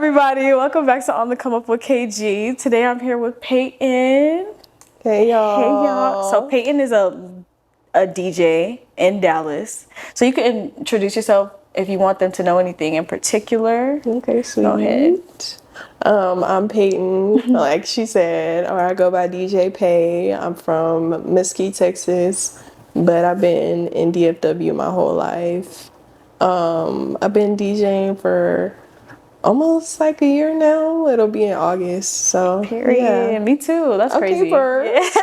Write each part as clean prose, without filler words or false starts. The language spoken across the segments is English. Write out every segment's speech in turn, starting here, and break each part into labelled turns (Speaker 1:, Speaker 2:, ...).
Speaker 1: everybody, welcome back to On the Come Up with KG. Today I'm here with Peyton.
Speaker 2: Hey y'all.
Speaker 1: Hey y'all. So Peyton is a DJ in Dallas. So you can introduce yourself if you want them to know anything in particular.
Speaker 2: Okay, sweet.
Speaker 1: Go ahead.
Speaker 2: I'm Peyton, like she said, or I go by DjPayyy. I'm from Mesquite, Texas, but I've been in DFW my whole life. I've been DJing for almost like a year now. It'll be in August, so
Speaker 1: Period.
Speaker 2: yeah.
Speaker 1: Me too. That's crazy.
Speaker 2: First.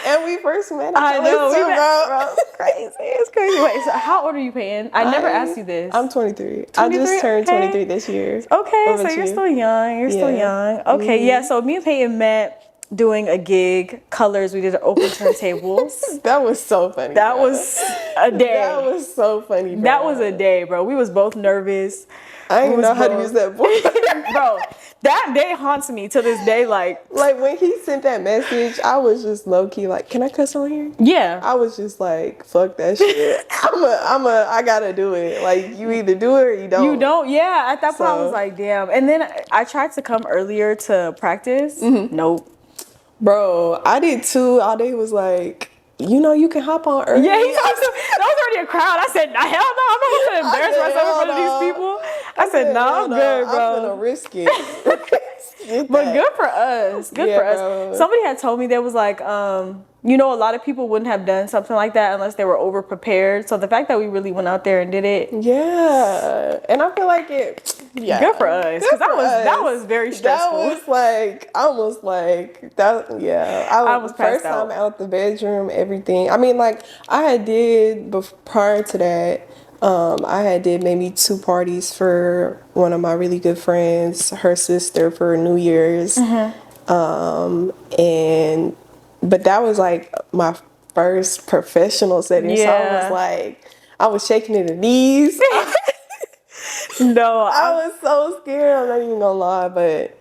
Speaker 2: And we first met at
Speaker 1: I know.
Speaker 2: too,
Speaker 1: bro. Crazy. It's crazy. Wait, so how old are you, Peyton? I never asked you this.
Speaker 2: I'm 23. I just turned 23 this year.
Speaker 1: Okay, so you're still young. You're still young. Okay, yeah. So me and Peyton met doing a gig, Colors. We did an open turntables.
Speaker 2: That was so funny.
Speaker 1: That was a day.
Speaker 2: That was so funny, bro.
Speaker 1: That was a day, bro. We was both nervous.
Speaker 2: I didn't even know how to use that voice.
Speaker 1: Bro, that day haunts me to this day. Like
Speaker 2: when he sent that message, I was just low key like, can I cuss on here?
Speaker 1: Yeah.
Speaker 2: I was just like, fuck that shit. I gotta do it. Like, you either do it or you don't.
Speaker 1: You don't? Yeah. At that point, I was like, damn. And then I tried to come earlier to practice. Nope.
Speaker 2: Bro, I did too. All day was like, you can hop on early.
Speaker 1: Yeah, that was already a crowd. I said, hell no, I'm not going to embarrass myself in front of these people. I said, no, I'm good, bro.
Speaker 2: I'm gonna risk it.
Speaker 1: But good for us. Good for us.
Speaker 2: Bro.
Speaker 1: Somebody had told me there was like, a lot of people wouldn't have done something like that unless they were over prepared. So the fact that we really went out there and did it.
Speaker 2: Yeah. And I feel like it. Yeah.
Speaker 1: Good for us. Because that was very stressful.
Speaker 2: That was like, almost like that. Yeah.
Speaker 1: I was
Speaker 2: first time out the bedroom, everything. I mean, like I had did prior to that. I had did maybe 2 parties for one of my really good friends, her sister, for New Year's. But that was like my first professional setting. Yeah. So I was like, I was shaking in the knees.
Speaker 1: No,
Speaker 2: I was so scared. I'm not even gonna lie, but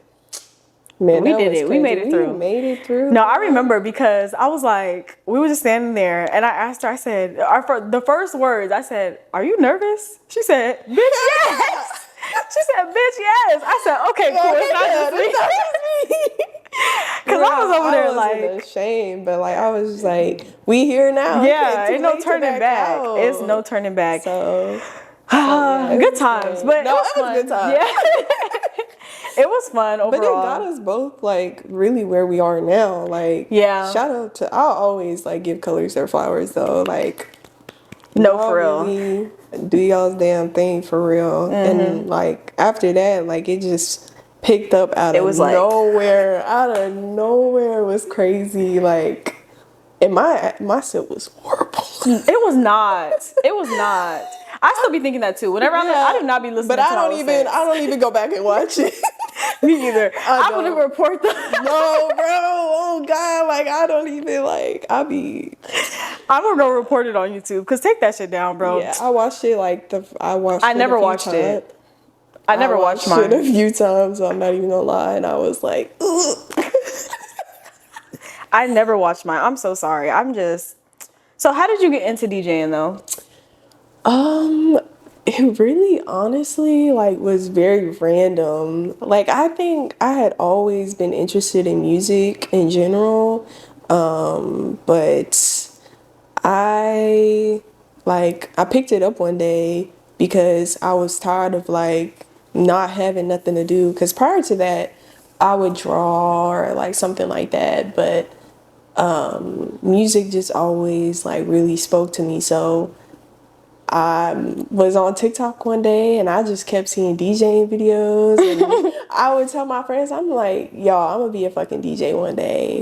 Speaker 2: man,
Speaker 1: we did it.
Speaker 2: Crazy.
Speaker 1: We made it through.
Speaker 2: We made it through.
Speaker 1: No, I remember because I was like, we were just standing there, and I asked her. I said, the first words. I said, "Are you nervous?" She said, "Bitch, yes." She said, "Bitch, yes." I said, "Okay, cool. It's not just me." Because I was over there like
Speaker 2: ashamed, but like I was just like, we here now.
Speaker 1: Yeah, ain't no turning back. It's no turning back.
Speaker 2: So
Speaker 1: good times, but
Speaker 2: no,
Speaker 1: it was
Speaker 2: good times.
Speaker 1: Yeah. It was fun overall.
Speaker 2: But it got us both like really where we are now. Like,
Speaker 1: yeah.
Speaker 2: Shout out to, I'll always like give Colors their flowers though. Like,
Speaker 1: no, for real.
Speaker 2: Really do y'all's damn thing for real. And like after that, like it just picked up out of nowhere. Out of nowhere. It was crazy. Like, and my set was horrible.
Speaker 1: It was not. It was not. I still be thinking that too. Whenever I do not be listening. But I
Speaker 2: don't even go back and watch it.
Speaker 1: Me either. I wouldn't report them.
Speaker 2: No, bro. Oh God. Like I don't even like. I'm
Speaker 1: gonna go report it on YouTube. Cause take that shit down, bro.
Speaker 2: Yeah, I watched it
Speaker 1: I never watched it. I never watched mine.
Speaker 2: It a few times. So I'm not even gonna lie. And I was like, ugh.
Speaker 1: I never watched mine. I'm so sorry. So how did you get into DJing though?
Speaker 2: It really honestly like was very random. Like I think I had always been interested in music in general. But I picked it up one day because I was tired of like not having nothing to do. Cause prior to that I would draw or like something like that. But music just always like really spoke to me. So I was on TikTok one day and I just kept seeing DJing videos and I would tell my friends, I'm like, y'all, I'm gonna be a fucking DJ one day.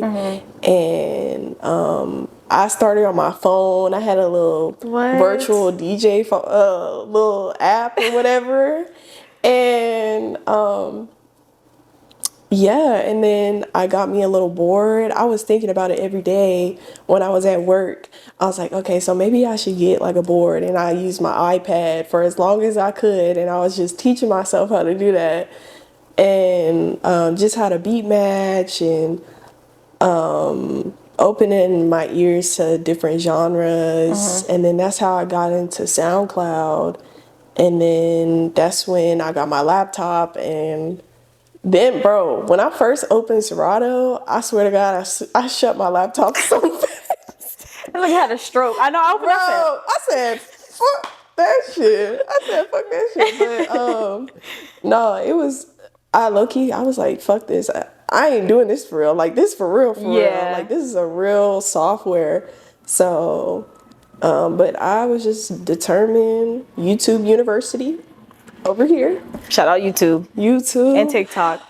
Speaker 2: And I started on my phone. I had a little virtual DJ little app or whatever. And yeah, and then I got me a little board. I was thinking about it every day when I was at work. I was like, okay, so maybe I should get like a board. And I used my iPad for as long as I could. And I was just teaching myself how to do that. And just how to beat match and opening my ears to different genres. And then that's how I got into SoundCloud. And then that's when I got my laptop and Then, bro, when I first opened Serato, I swear to God, I shut my laptop so fast.
Speaker 1: It's like I had a stroke. I know. I opened
Speaker 2: Bro,
Speaker 1: up.
Speaker 2: I said, fuck that shit. I said, fuck that shit. But, no, it was, I low-key, I was like, fuck this. I ain't doing this for real. Like, this for real, for real.
Speaker 1: Yeah.
Speaker 2: Like, this is a real software. So, but I was just determined. YouTube University over here.
Speaker 1: Shout out YouTube
Speaker 2: YouTube.
Speaker 1: and TikTok.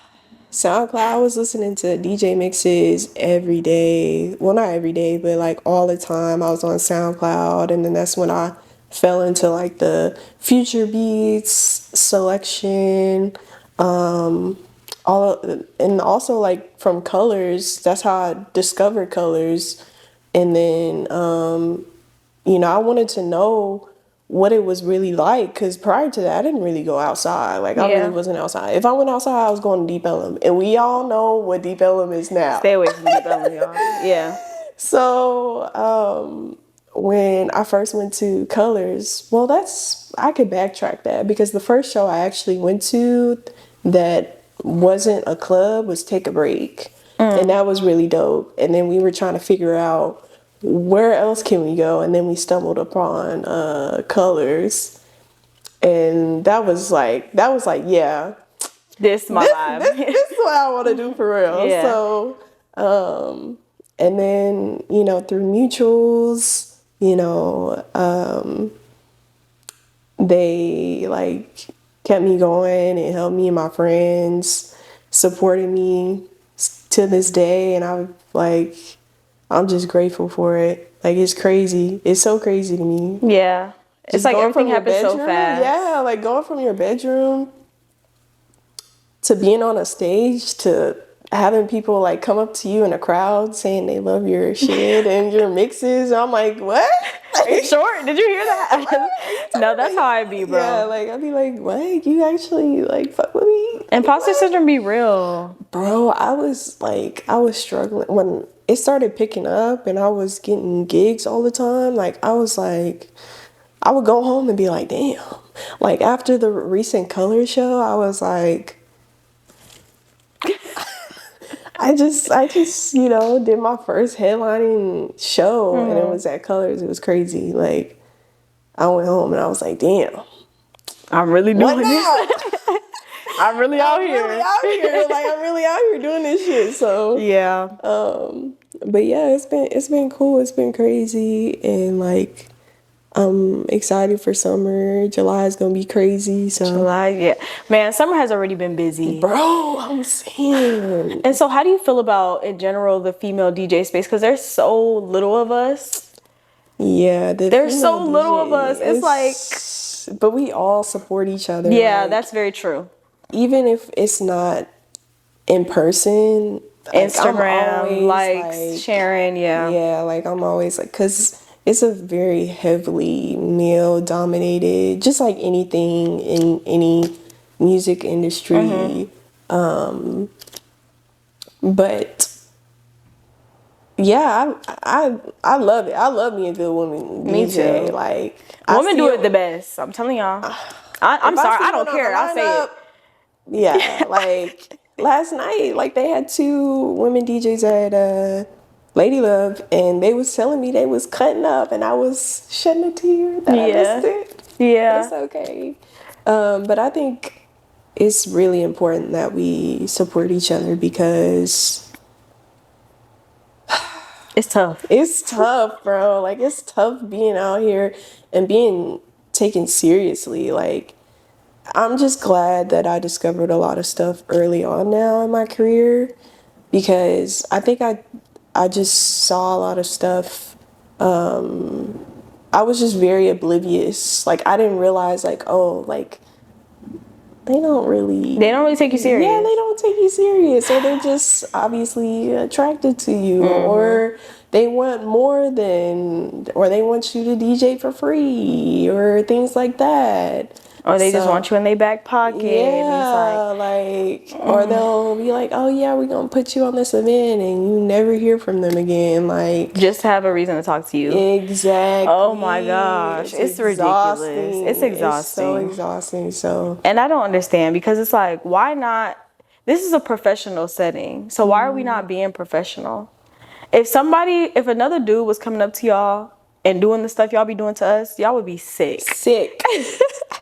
Speaker 2: SoundCloud, I was listening to DJ mixes every day. Well, not every day, but like all the time. I was on SoundCloud, and then that's when I fell into like the future beats selection, and also like from Colors. That's how I discovered Colors, and then I wanted to know what it was really like, because prior to that I didn't really go outside. Like I really wasn't outside. If I went outside, I was going to Deep Ellum, and we all know what Deep Ellum is now.
Speaker 1: Stay away from Deep Ellum, y'all. Yeah.
Speaker 2: So when I first went to Colors, well, I could backtrack that, because the first show I actually went to that wasn't a club was Take a Break, and that was really dope. And then we were trying to figure out where else can we go, and then we stumbled upon Colors, and that was like yeah,
Speaker 1: This is my vibe.
Speaker 2: this is what I want to do for real.
Speaker 1: Yeah.
Speaker 2: So and then through mutuals, they like kept me going and helped me and my friends, supported me to this day, and I'm just grateful for it. Like, it's crazy. It's so crazy to me.
Speaker 1: Yeah. It's
Speaker 2: Just
Speaker 1: like
Speaker 2: going
Speaker 1: everything
Speaker 2: from your
Speaker 1: happens so
Speaker 2: bedroom,
Speaker 1: fast.
Speaker 2: Yeah, like going from your bedroom to being on a stage to having people like come up to you in a crowd saying they love your shit and your mixes. I'm like, what?
Speaker 1: Are you sure? Did you hear that? No, that's how I be, bro.
Speaker 2: Yeah, like I'd be like, what? You actually like fuck with me?
Speaker 1: Imposter syndrome be real.
Speaker 2: Bro, I was struggling when it started picking up and I was getting gigs all the time. Like, I would go home and be like, damn. Like, after the recent Color show, I was like, I just did my first headlining show, and it was at Colors. It was crazy. Like, I went home and I was like, damn.
Speaker 1: I'm really doing
Speaker 2: now?
Speaker 1: this. I'm really out here.
Speaker 2: Like, I'm really out here doing this shit. So
Speaker 1: Yeah.
Speaker 2: but yeah, it's been cool. It's been crazy, and like I'm excited for summer. July is gonna be crazy. So
Speaker 1: July, yeah. Man, summer has already been busy.
Speaker 2: bro, I'm saying.
Speaker 1: And so how do you feel about, in general, the female DJ space? Because there's so little of us.
Speaker 2: Yeah,
Speaker 1: There's so little of us. It's like,
Speaker 2: but we all support each other.
Speaker 1: yeah,
Speaker 2: like,
Speaker 1: that's very true.
Speaker 2: even if it's not in person,
Speaker 1: Instagram, likes, sharing, yeah.
Speaker 2: Yeah, like I'm always like, because it's a very heavily male dominated, just like anything in any music industry. But yeah, I love it. I love me a good woman
Speaker 1: Me
Speaker 2: DJ.
Speaker 1: too.
Speaker 2: Like,
Speaker 1: Women do it the best. I'm telling y'all. I'm sorry. I don't care. I'll say it.
Speaker 2: Yeah, like last night, like they had 2 women DJs at Lady Love, and they was telling me they was cutting up, and I was shedding a tear that I missed it.
Speaker 1: Yeah.
Speaker 2: It's okay. But I think it's really important that we support each other, because
Speaker 1: It's tough.
Speaker 2: it's tough, bro. Like, it's tough being out here and being taken seriously. Like, I'm just glad that I discovered a lot of stuff early on now in my career, because I think I just saw a lot of stuff. I was just very oblivious. Like, I didn't realize, like, oh, like, they don't really
Speaker 1: take you serious.
Speaker 2: Yeah, they don't take you serious. Or they're just obviously attracted to you. Or they want more than, or they want you to DJ for free, or things like that.
Speaker 1: Or they just want you in their back pocket.
Speaker 2: Yeah, like, or they'll be like, oh yeah, we're going to put you on this event, and you never hear from them again. Like,
Speaker 1: just to have a reason to talk to you.
Speaker 2: Exactly.
Speaker 1: Oh my gosh. It's ridiculous. It's exhausting.
Speaker 2: It's so exhausting. So,
Speaker 1: and I don't understand, because it's like, why not? this is a professional setting. So why are we not being professional? If another dude was coming up to y'all and doing the stuff y'all be doing to us, y'all would be sick.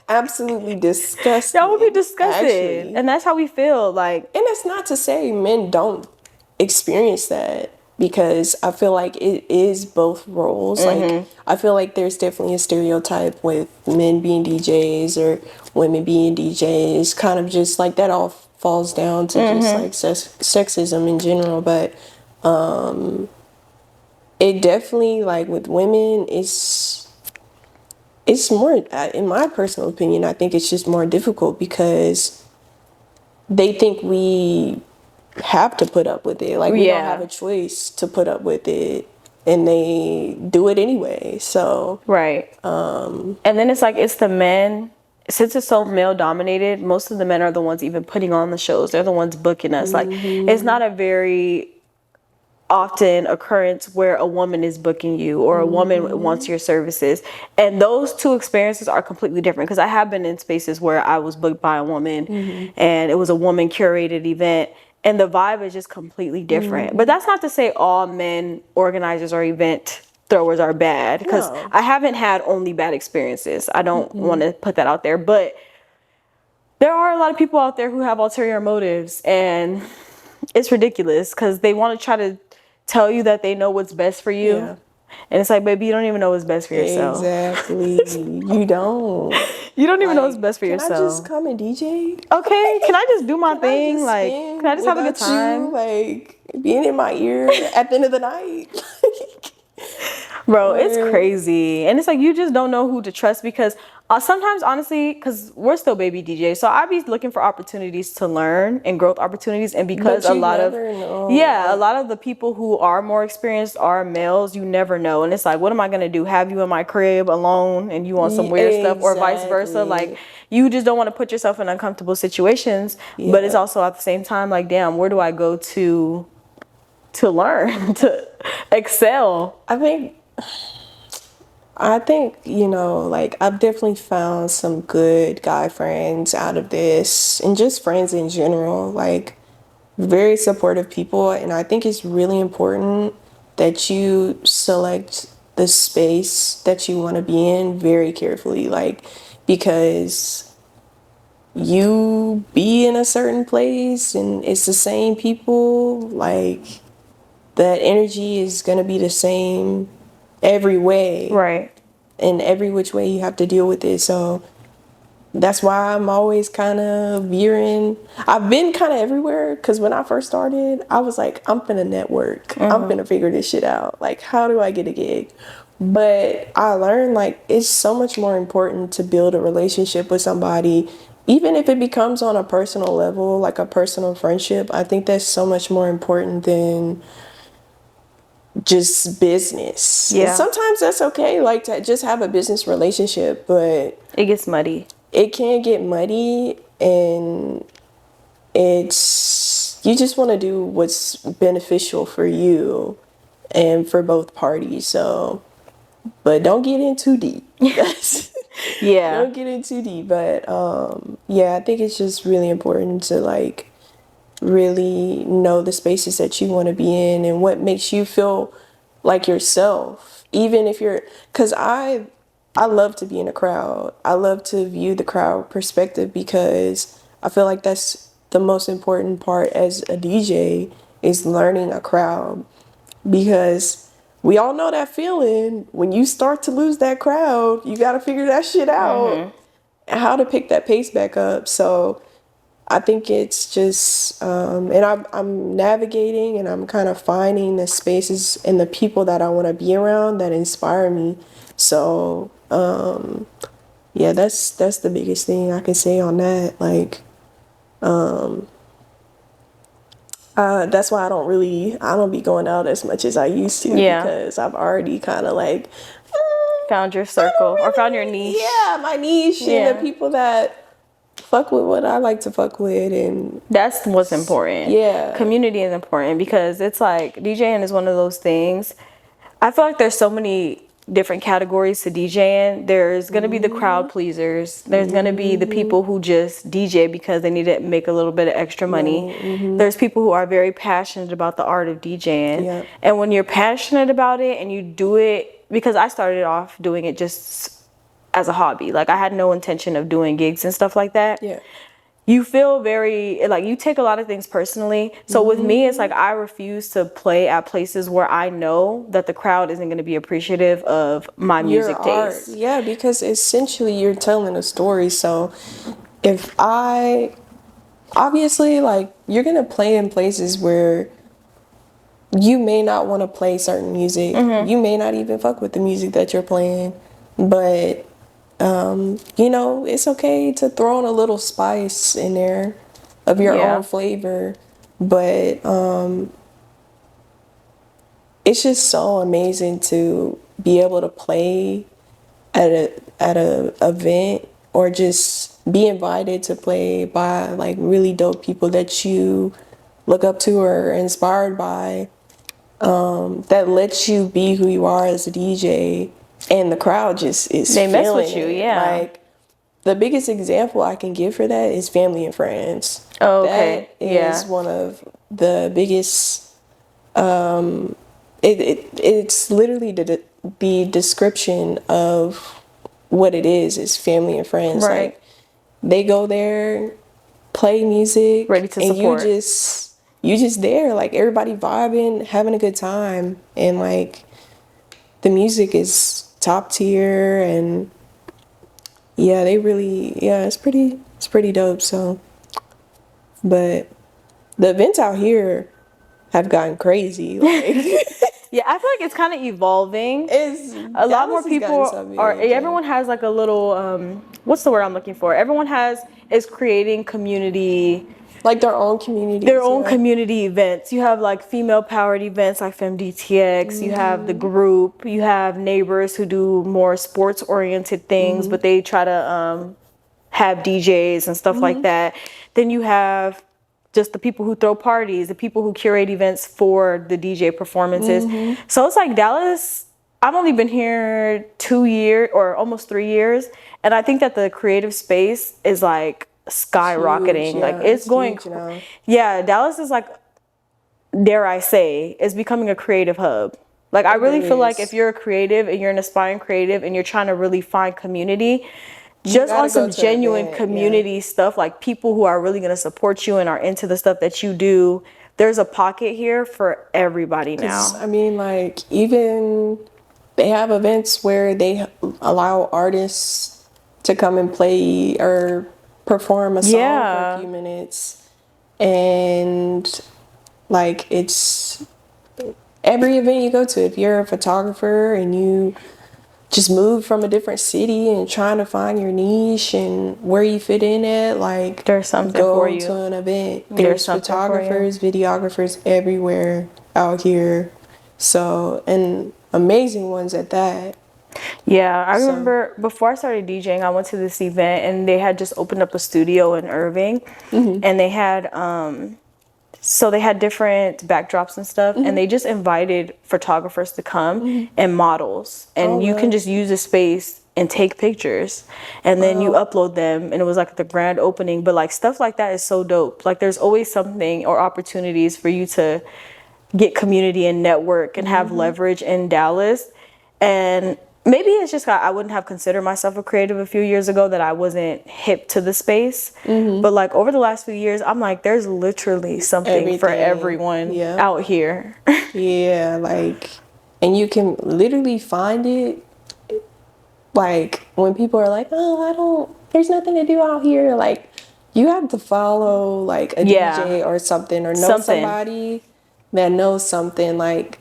Speaker 2: Absolutely disgusted.
Speaker 1: Y'all would be disgusted.
Speaker 2: Actually.
Speaker 1: And that's how we feel. Like,
Speaker 2: and it's not to say men don't experience that, because I feel like it is both roles. Like, I feel like there's definitely a stereotype with men being DJs or women being DJs. Kind of just like that all falls down to just like sexism in general. But it definitely, like with women, it's more, in my personal opinion, I think it's just more difficult because they think we have to put up with it. Like, we don't have a choice to put up with it, and they do it anyway. So
Speaker 1: right. And then it's like, it's the men. Since it's so male dominated, most of the men are the ones even putting on the shows. They're the ones booking us. Like, it's not a very often occurrence where a woman is booking you or a woman wants your services, and those two experiences are completely different, because I have been in spaces where I was booked by a woman and it was a woman curated event, and the vibe is just completely different. But that's not to say all men organizers or event throwers are bad, because I haven't had only bad experiences. I don't want to put that out there, but there are a lot of people out there who have ulterior motives, and it's ridiculous because they want to try to tell you that they know what's best for you. And it's like, baby, you don't even know what's best for yourself.
Speaker 2: Exactly. You don't.
Speaker 1: You don't even know what's best for yourself.
Speaker 2: Can I just come and DJ?
Speaker 1: Okay, can I just do my thing? Like, can I just have a good time?
Speaker 2: You, like, being in my ear at the end of the night.
Speaker 1: Bro, it's crazy. And it's like, you just don't know who to trust, because sometimes, honestly, because we're still baby DJs, so I be looking for opportunities to learn and growth opportunities. And because a lot of the people who are more experienced are males, you never know. And it's like, what am I gonna do? Have you in my crib alone and you want some weird stuff, or vice versa? Like, you just don't want to put yourself in uncomfortable situations. But it's also at the same time like, damn, where do I go to learn, to excel?
Speaker 2: I think, you know, like, I've definitely found some good guy friends out of this, and just friends in general, like, very supportive people. And I think it's really important that you select the space that you want to be in very carefully, like, because you be in a certain place and it's the same people, like, that energy is going to be the same every way.
Speaker 1: Right.
Speaker 2: And every which way you have to deal with it. So that's why I'm always kind of veering. I've been kind of everywhere, because when I first started, I was like, I'm finna network. I'm finna figure this shit out. Like, how do I get a gig? But I learned, like, it's so much more important to build a relationship with somebody, even if it becomes on a personal level, like a personal friendship. I think that's so much more important than just business. And sometimes that's okay, like, to just have a business relationship, but
Speaker 1: it gets muddy.
Speaker 2: It can get muddy, and you just want to do what's beneficial for you and for both parties. So, but don't get in too deep. Don't get in too deep. But I think it's just really important to, like, really know the spaces that you want to be in and what makes you feel like yourself. Even if you're, because I love to be in a crowd. I love to view the crowd perspective, because I feel like that's the most important part as a DJ, is learning a crowd. Because we all know that feeling when you start to lose that crowd. You got to figure that shit out, how to pick that pace back up. So I think it's just, and I'm navigating, and I'm kind of finding the spaces and the people that I want to be around that inspire me. So, that's the biggest thing I can say on that. Like, that's why I don't be going out as much as I used to, because I've already kind of, like,
Speaker 1: found your circle, or found your niche.
Speaker 2: Yeah, my niche, and the people that fuck with what I like to fuck with, and
Speaker 1: that's what's important. Community is important, because it's like, DJing is one of those things. I feel like there's so many different categories to DJing. There's going to be the crowd pleasers. There's going to be the people who just DJ because they need to make a little bit of extra money. There's people who are very passionate about the art of DJing.
Speaker 2: Yep.
Speaker 1: And when you're passionate about it and you do it, because I started off doing it just as a hobby. Like I had no intention of doing gigs and stuff like that.
Speaker 2: Yeah.
Speaker 1: You feel very, like, you take a lot of things personally. So with me, it's like I refuse to play at places where I know that the crowd isn't going to be appreciative of my music taste.
Speaker 2: Yeah, because essentially you're telling a story. So if obviously, like, you're going to play in places where you may not want to play certain music. You may not even fuck with the music that you're playing. But you know, it's okay to throw in a little spice in there of your own flavor, but it's just so amazing to be able to play at a event or just be invited to play by like really dope people that you look up to or are inspired by, that lets you be who you are as a DJ. And the crowd just is
Speaker 1: They mess with
Speaker 2: feeling
Speaker 1: you,
Speaker 2: it.
Speaker 1: yeah.
Speaker 2: Like, the biggest example I can give for that is family and friends.
Speaker 1: Oh, okay.
Speaker 2: That is one of the biggest, it's literally the description of what it is family and friends.
Speaker 1: Right.
Speaker 2: Like, they go there, play music,
Speaker 1: Ready to
Speaker 2: and
Speaker 1: support.
Speaker 2: you just there, like, everybody vibing, having a good time, and like the music is top tier, and yeah, it's pretty dope. So, but the events out here have gotten crazy. Like,
Speaker 1: Yeah, I feel like it's kind of evolving. A lot more people everyone has like a little, what's the word I'm looking for? Everyone is creating community,
Speaker 2: like their own community.
Speaker 1: Community events. You have like female powered events like FemDTX. You have the group. You have neighbors who do more sports oriented things, but they try to have DJs and stuff like that. Then you have just the people who throw parties, the people who curate events for the DJ performances. So it's like Dallas, I've only been here 2 years or almost 3 years. And I think that the creative space is like skyrocketing.
Speaker 2: Huge,
Speaker 1: like it's going,
Speaker 2: huge now.
Speaker 1: Yeah, Dallas is like, dare I say, is becoming a creative hub. Like I really feel like if you're a creative and you're an aspiring creative and you're trying to really find community, just on some genuine community stuff, like people who are really going to support you and are into the stuff that you do, there's a pocket here for everybody now.
Speaker 2: I mean, like, even they have events where they allow artists to come and play or perform a song for a few minutes. And like, it's every event you go to, if you're a photographer and you just moved from a different city and trying to find your niche and where you fit in at, like,
Speaker 1: there's something
Speaker 2: for
Speaker 1: you.
Speaker 2: Go to an event. There's photographers, videographers everywhere out here. So, and amazing ones at that.
Speaker 1: Yeah, I remember before I started DJing, I went to this event and they had just opened up a studio in Irving, and they had so they had different backdrops and stuff, and they just invited photographers to come and models, and you can just use the space and take pictures, and then you upload them, and it was like the grand opening. But like stuff like that is so dope. Like there's always something or opportunities for you to get community and network and have leverage in Dallas. And maybe it's just I wouldn't have considered myself a creative a few years ago, that I wasn't hip to the space. But like over the last few years, I'm like, there's literally something for everyone out here.
Speaker 2: Yeah, like, and you can literally find it. Like when people are like, oh, there's nothing to do out here. Like, you have to follow like a DJ or something, or know somebody that knows something. Like,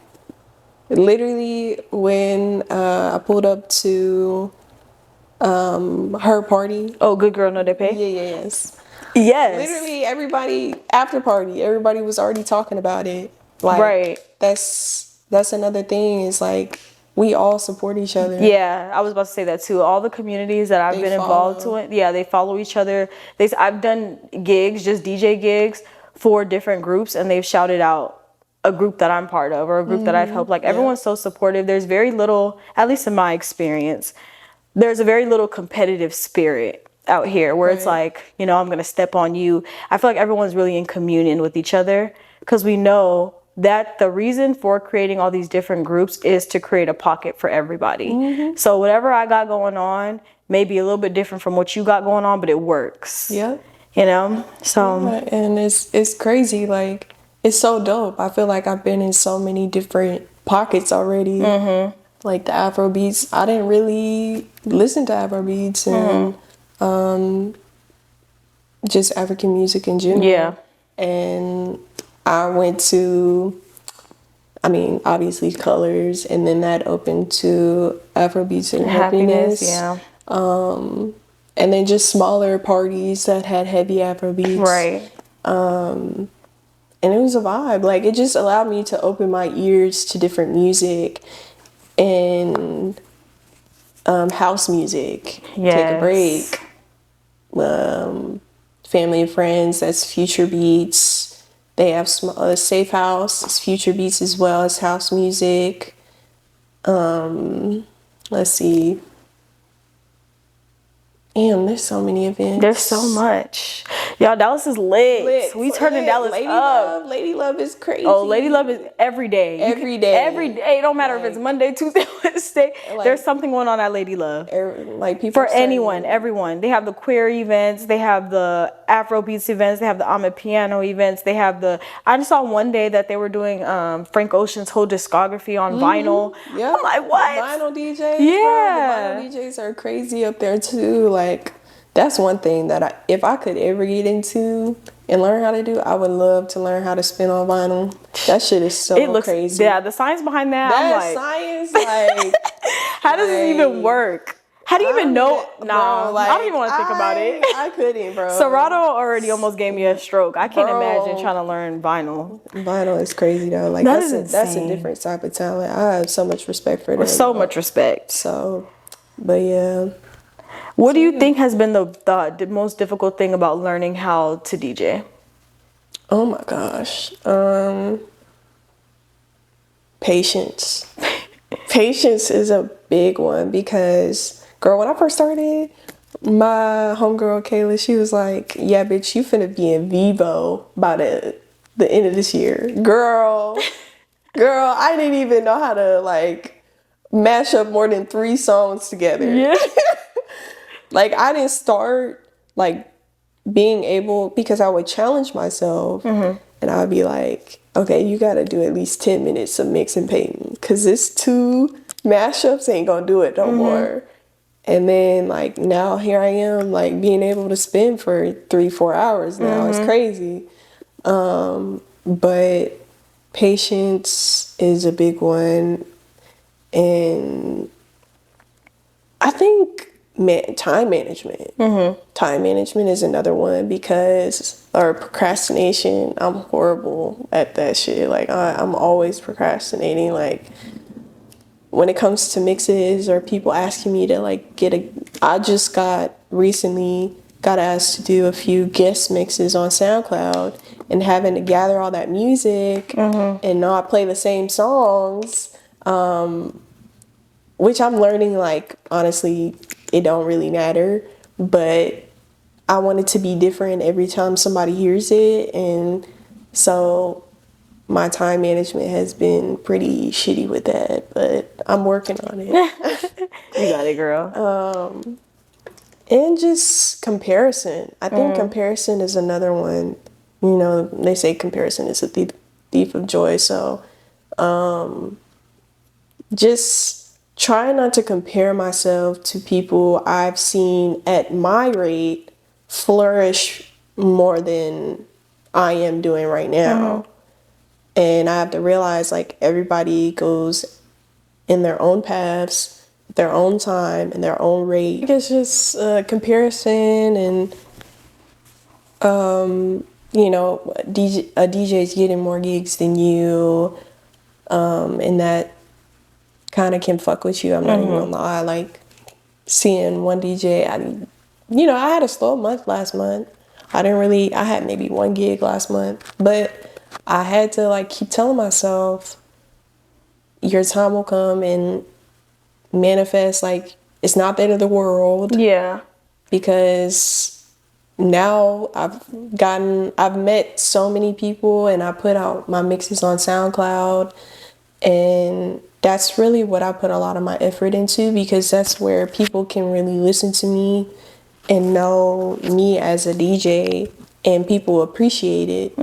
Speaker 2: literally, when I pulled up to her party.
Speaker 1: Oh, Good Girl, No DjPayyy?
Speaker 2: Yes. Literally, everybody, after party, everybody was already talking about it. Like, that's another thing, is like, we all support each other.
Speaker 1: Yeah, I was about to say that too. All the communities that I've been involved with, they follow each other. I've done gigs, just DJ gigs for different groups, and they've shouted out a group that I'm part of or a group that I've helped. Like everyone's so supportive. There's very little, at least in my experience, there's a very little competitive spirit out here where it's like, you know, I'm going to step on you. I feel like everyone's really in communion with each other because we know that the reason for creating all these different groups is to create a pocket for everybody. So whatever I got going on may be a little bit different from what you got going on, but it works.
Speaker 2: Yep.
Speaker 1: You know? So
Speaker 2: and it's crazy. Like, it's so dope. I feel like I've been in so many different pockets already. Like the Afro beats. I didn't really listen to Afro beats and just African music in general.
Speaker 1: Yeah.
Speaker 2: And I went to, I mean, obviously Colors, and then that opened to Afrobeats and Happiness.
Speaker 1: Yeah.
Speaker 2: And then just smaller parties that had heavy Afrobeats.
Speaker 1: Right.
Speaker 2: And it was a vibe. Like, it just allowed me to open my ears to different music and house music.
Speaker 1: Yes.
Speaker 2: Take a break. Family and Friends, that's Future Beats. They have Safe House, it's Future Beats as well as house music. Let's see. Damn, there's so many events.
Speaker 1: There's so much. Y'all, Dallas is lit. We turning Dallas up.
Speaker 2: Lady Love is crazy.
Speaker 1: Oh, Lady Love is every day.
Speaker 2: Every day.
Speaker 1: Every day. It don't matter if it's Monday, Tuesday, Wednesday. There's something going on at Lady Love.
Speaker 2: Like people
Speaker 1: For anyone, everyone. They have the queer events. They have the Afrobeats events. They have the Ahmed Piano events. They have the... I just saw one day that they were doing Frank Ocean's whole discography on vinyl.
Speaker 2: Yeah.
Speaker 1: I'm like, what?
Speaker 2: Vinyl DJs.
Speaker 1: Yeah.
Speaker 2: Bro, the vinyl DJs are crazy up there too. Like, that's one thing that if I could ever get into and learn how to do, I would love to learn how to spin on vinyl. That shit is so crazy.
Speaker 1: Yeah, the science behind that. I'm like,
Speaker 2: science, like,
Speaker 1: how does it even work? How do you even know? Nah,
Speaker 2: like,
Speaker 1: I don't even want to think about it.
Speaker 2: I couldn't, bro.
Speaker 1: Serato already almost gave me a stroke. I can't imagine trying to learn vinyl.
Speaker 2: Vinyl is crazy though. Like, that's a different type of talent. I have so much respect for them.
Speaker 1: So much respect.
Speaker 2: So, but yeah.
Speaker 1: What do you think has been the most difficult thing about learning how to DJ?
Speaker 2: Oh my gosh. Patience. Patience is a big one because, girl, when I first started, my homegirl Kayla, she was like, yeah, bitch, you finna be in Vivo by the end of this year. Girl, I didn't even know how to, like, mash up more than 3 songs together.
Speaker 1: Yeah.
Speaker 2: Like, I didn't start, like, being able, because I would challenge myself and I would be like, okay, you got to do at least 10 minutes of mix and painting because this 2 mashups ain't going to do it no more. And then, like, now here I am, like, being able to spin for 3-4 hours now. It's crazy. But patience is a big one. And I think time management. Time management is another one because, or procrastination, I'm horrible at that shit. Like, I'm always procrastinating. Like, when it comes to mixes or people asking me to, like, I just recently got asked to do a few guest mixes on SoundCloud, and having to gather all that music and not play the same songs, which I'm learning, like, honestly, it don't really matter, but I want it to be different every time somebody hears it. And so my time management has been pretty shitty with that, but I'm working on it.
Speaker 1: You got it, girl.
Speaker 2: And just comparison. I think comparison is another one. You know, they say comparison is a thief of joy. So just try not to compare myself to people I've seen at my rate flourish more than I am doing right now. And I have to realize, like, everybody goes in their own paths, their own time, and their own rate. It's just comparison and, you know, a DJ's getting more gigs than you, and that kind of can fuck with you. I'm not even gonna lie. Like, seeing one DJ, I had a slow month last month. I had maybe 1 gig last month, but I had to like keep telling myself, your time will come and manifest. Like, it's not the end of the world.
Speaker 1: Yeah.
Speaker 2: Because now I've met so many people, and I put out my mixes on SoundCloud, and that's really what I put a lot of my effort into, because that's where people can really listen to me and know me as a DJ, and people appreciate it.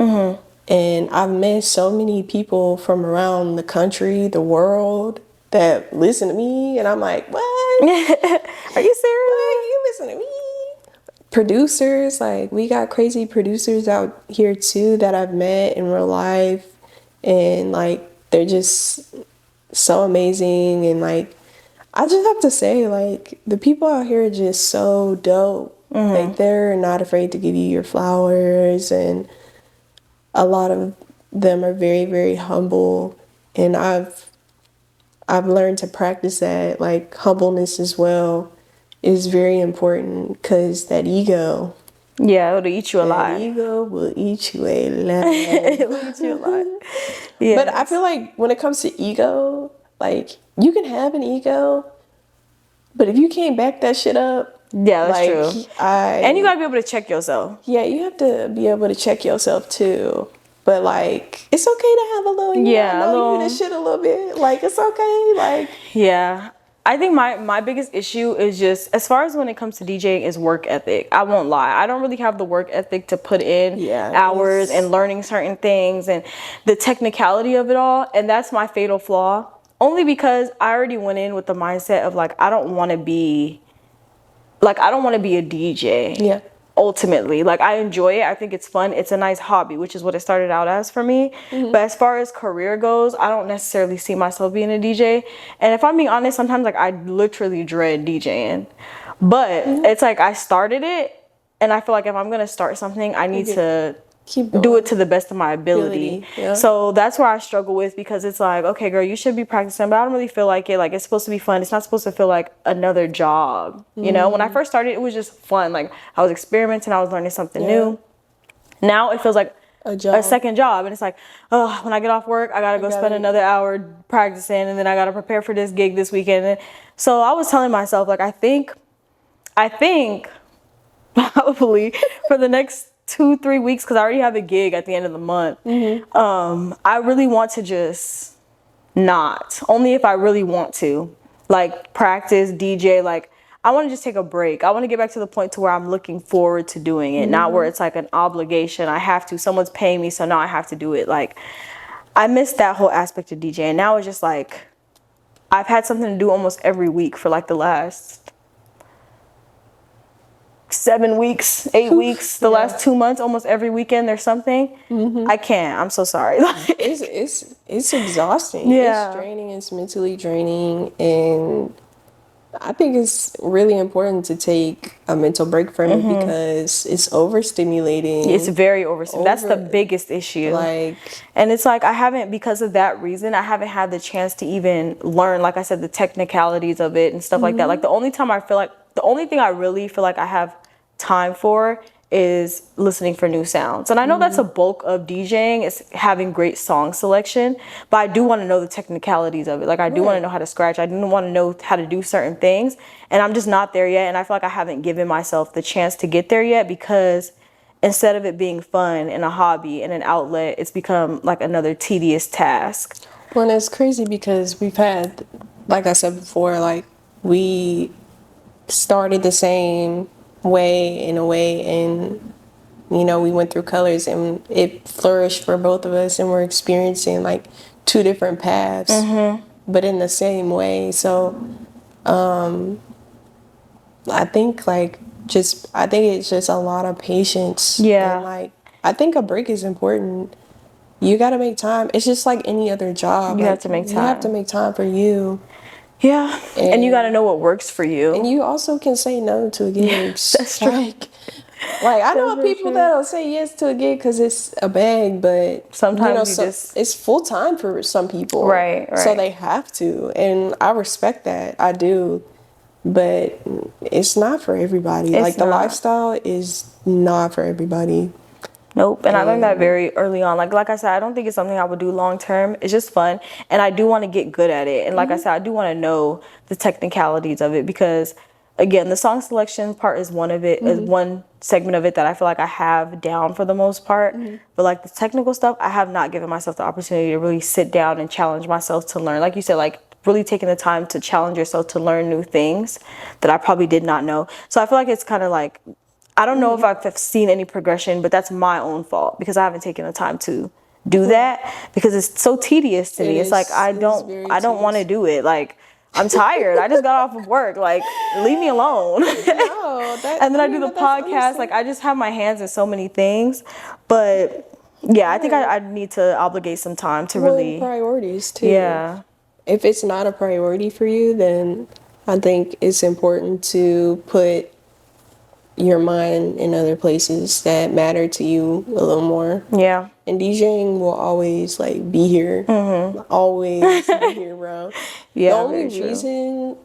Speaker 2: And I've met so many people from around the country, the world, that listen to me, and I'm like, what?
Speaker 1: Are you serious?
Speaker 2: Like, you listen to me? Producers, like, we got crazy producers out here too that I've met in real life, and like, they're just so amazing. And like, I just have to say, like, the people out here are just so dope. Like, they're not afraid to give you your flowers, and a lot of them are very, very humble, and I've learned to practice that. Like, humbleness as well is very important, because that ego,
Speaker 1: Yeah, it'll eat you
Speaker 2: that
Speaker 1: alive.
Speaker 2: ego will eat you alive.
Speaker 1: It'll eat you alive. Yeah.
Speaker 2: But I feel like when it comes to ego, like, you can have an ego, but if you can't back that shit up,
Speaker 1: yeah, that's
Speaker 2: like,
Speaker 1: true. And you gotta be able to check yourself.
Speaker 2: yeah, you have to be able to check yourself too. But like, it's okay to have a little,
Speaker 1: Yeah, a
Speaker 2: know
Speaker 1: little-
Speaker 2: you this shit a little bit. Like, it's okay. Like,
Speaker 1: Yeah. I think my biggest issue is just, as far as when it comes to DJing, is work ethic. I won't lie. I don't really have the work ethic to put in hours and learning certain things and the technicality of it all. And that's my fatal flaw. Only because I already went in with the mindset of like, I don't want to be a DJ.
Speaker 2: yeah.
Speaker 1: Ultimately, like, I enjoy it. I think it's fun. It's a nice hobby, which is what it started out as for me. But as far as career goes, I don't necessarily see myself being a DJ. And if I'm being honest, sometimes like I literally dread DJing. But it's like I started it, and I feel like if I'm gonna start something, I need to
Speaker 2: Keep going.
Speaker 1: do it to the best of my ability.
Speaker 2: Yeah.
Speaker 1: So that's where I struggle with, because it's like, okay, girl, you should be practicing, but I don't really feel like it. Like, it's supposed to be fun. It's not supposed to feel like another job. You know, when I first started, it was just fun. Like, I was experimenting, I was learning something new. Now it feels like a second job, and it's like, oh, when I get off work, I gotta go spend another hour practicing, and then I gotta prepare for this gig this weekend. And so I was telling myself, like, I think probably for the next 2-3 weeks, because I already have a gig at the end of the month. I really want to just not, only if I really want to, like, practice, DJ. Like, I want to just take a break. I want to get back to the point to where I'm looking forward to doing it, not where it's like an obligation. I have to, someone's paying me, so now I have to do it. Like, I missed that whole aspect of DJing. Now it's just like, I've had something to do almost every week for like the last 7 weeks, 8 weeks, the last 2 months, almost every weekend there's something. I can't. I'm so sorry.
Speaker 2: It's exhausting.
Speaker 1: Yeah.
Speaker 2: It's draining. It's mentally draining, and I think it's really important to take a mental break from it, because it's overstimulating.
Speaker 1: It's very overstimulating. That's the biggest issue.
Speaker 2: Like,
Speaker 1: and it's like, I haven't, because of that reason, I haven't had the chance to even learn, like I said, the technicalities of it and stuff like that. Like, the only thing I really feel like I have time for is listening for new sounds. And I know that's a bulk of DJing, is having great song selection, but I do want to know the technicalities of it. Like, I do want to know how to scratch. I do want to know how to do certain things, and I'm just not there yet. And I feel like I haven't given myself the chance to get there yet, because instead of it being fun and a hobby and an outlet, it's become like another tedious task.
Speaker 2: well, it's crazy because we've had, like I said before, like, we started the same way in a way, and you know, we went through colors, and it flourished for both of us, and we're experiencing like 2 different paths, but in the same way. So I think it's just a lot of patience.
Speaker 1: Yeah.
Speaker 2: And like, I think a break is important. You got to make time. It's just like any other job.
Speaker 1: You have to make time.
Speaker 2: You have to make time for you.
Speaker 1: Yeah. And you got to know what works for you.
Speaker 2: And you also can say no to gigs.
Speaker 1: That's true.
Speaker 2: Like I know people that'll say yes to a gig because it's a bag, but
Speaker 1: sometimes
Speaker 2: it's full time for some people.
Speaker 1: Right.
Speaker 2: So they have to, and I respect that. I do, but it's not for everybody.
Speaker 1: It's
Speaker 2: like the
Speaker 1: not.
Speaker 2: lifestyle is not for everybody.
Speaker 1: Nope. And I learned that very early on. Like I said, I don't think it's something I would do long term. It's just fun. And I do want to get good at it. And like I said, I do want to know the technicalities of it because, again, the song selection part is one of it, is one segment of it that I feel like I have down for the most part. But like the technical stuff, I have not given myself the opportunity to really sit down and challenge myself to learn. Like you said, like really taking the time to challenge yourself to learn new things that I probably did not know. So I feel like it's kind of like, I don't know if I've seen any progression, but that's my own fault because I haven't taken the time to do that because it's so tedious to me. It's like I don't want to do it. Like I'm tired. I just got off of work. Like leave me alone.
Speaker 2: No,
Speaker 1: and then I do the podcast. Like I just have my hands in so many things. But yeah, I think I need to obligate some time to really
Speaker 2: priorities too.
Speaker 1: Yeah.
Speaker 2: If it's not a priority for you, then I think it's important to put your mind in other places that matter to you a little more.
Speaker 1: Yeah.
Speaker 2: And DJing will always like be here. Always be here, bro.
Speaker 1: Yeah.
Speaker 2: The only reason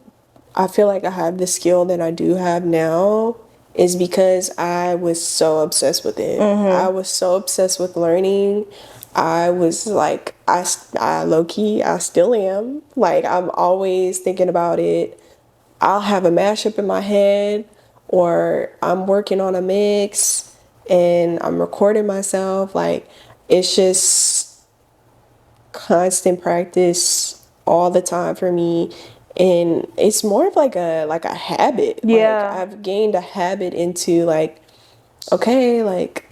Speaker 2: I feel like I have the skill that I do have now is because I was so obsessed with it. I was so obsessed with learning. I was like, I low key, I still am. Like, I'm always thinking about it. I'll have a mashup in my head, or I'm working on a mix and I'm recording myself. Like, it's just constant practice all the time for me. And it's more of like a habit.
Speaker 1: Yeah.
Speaker 2: Like, I've gained a habit into like, okay, like,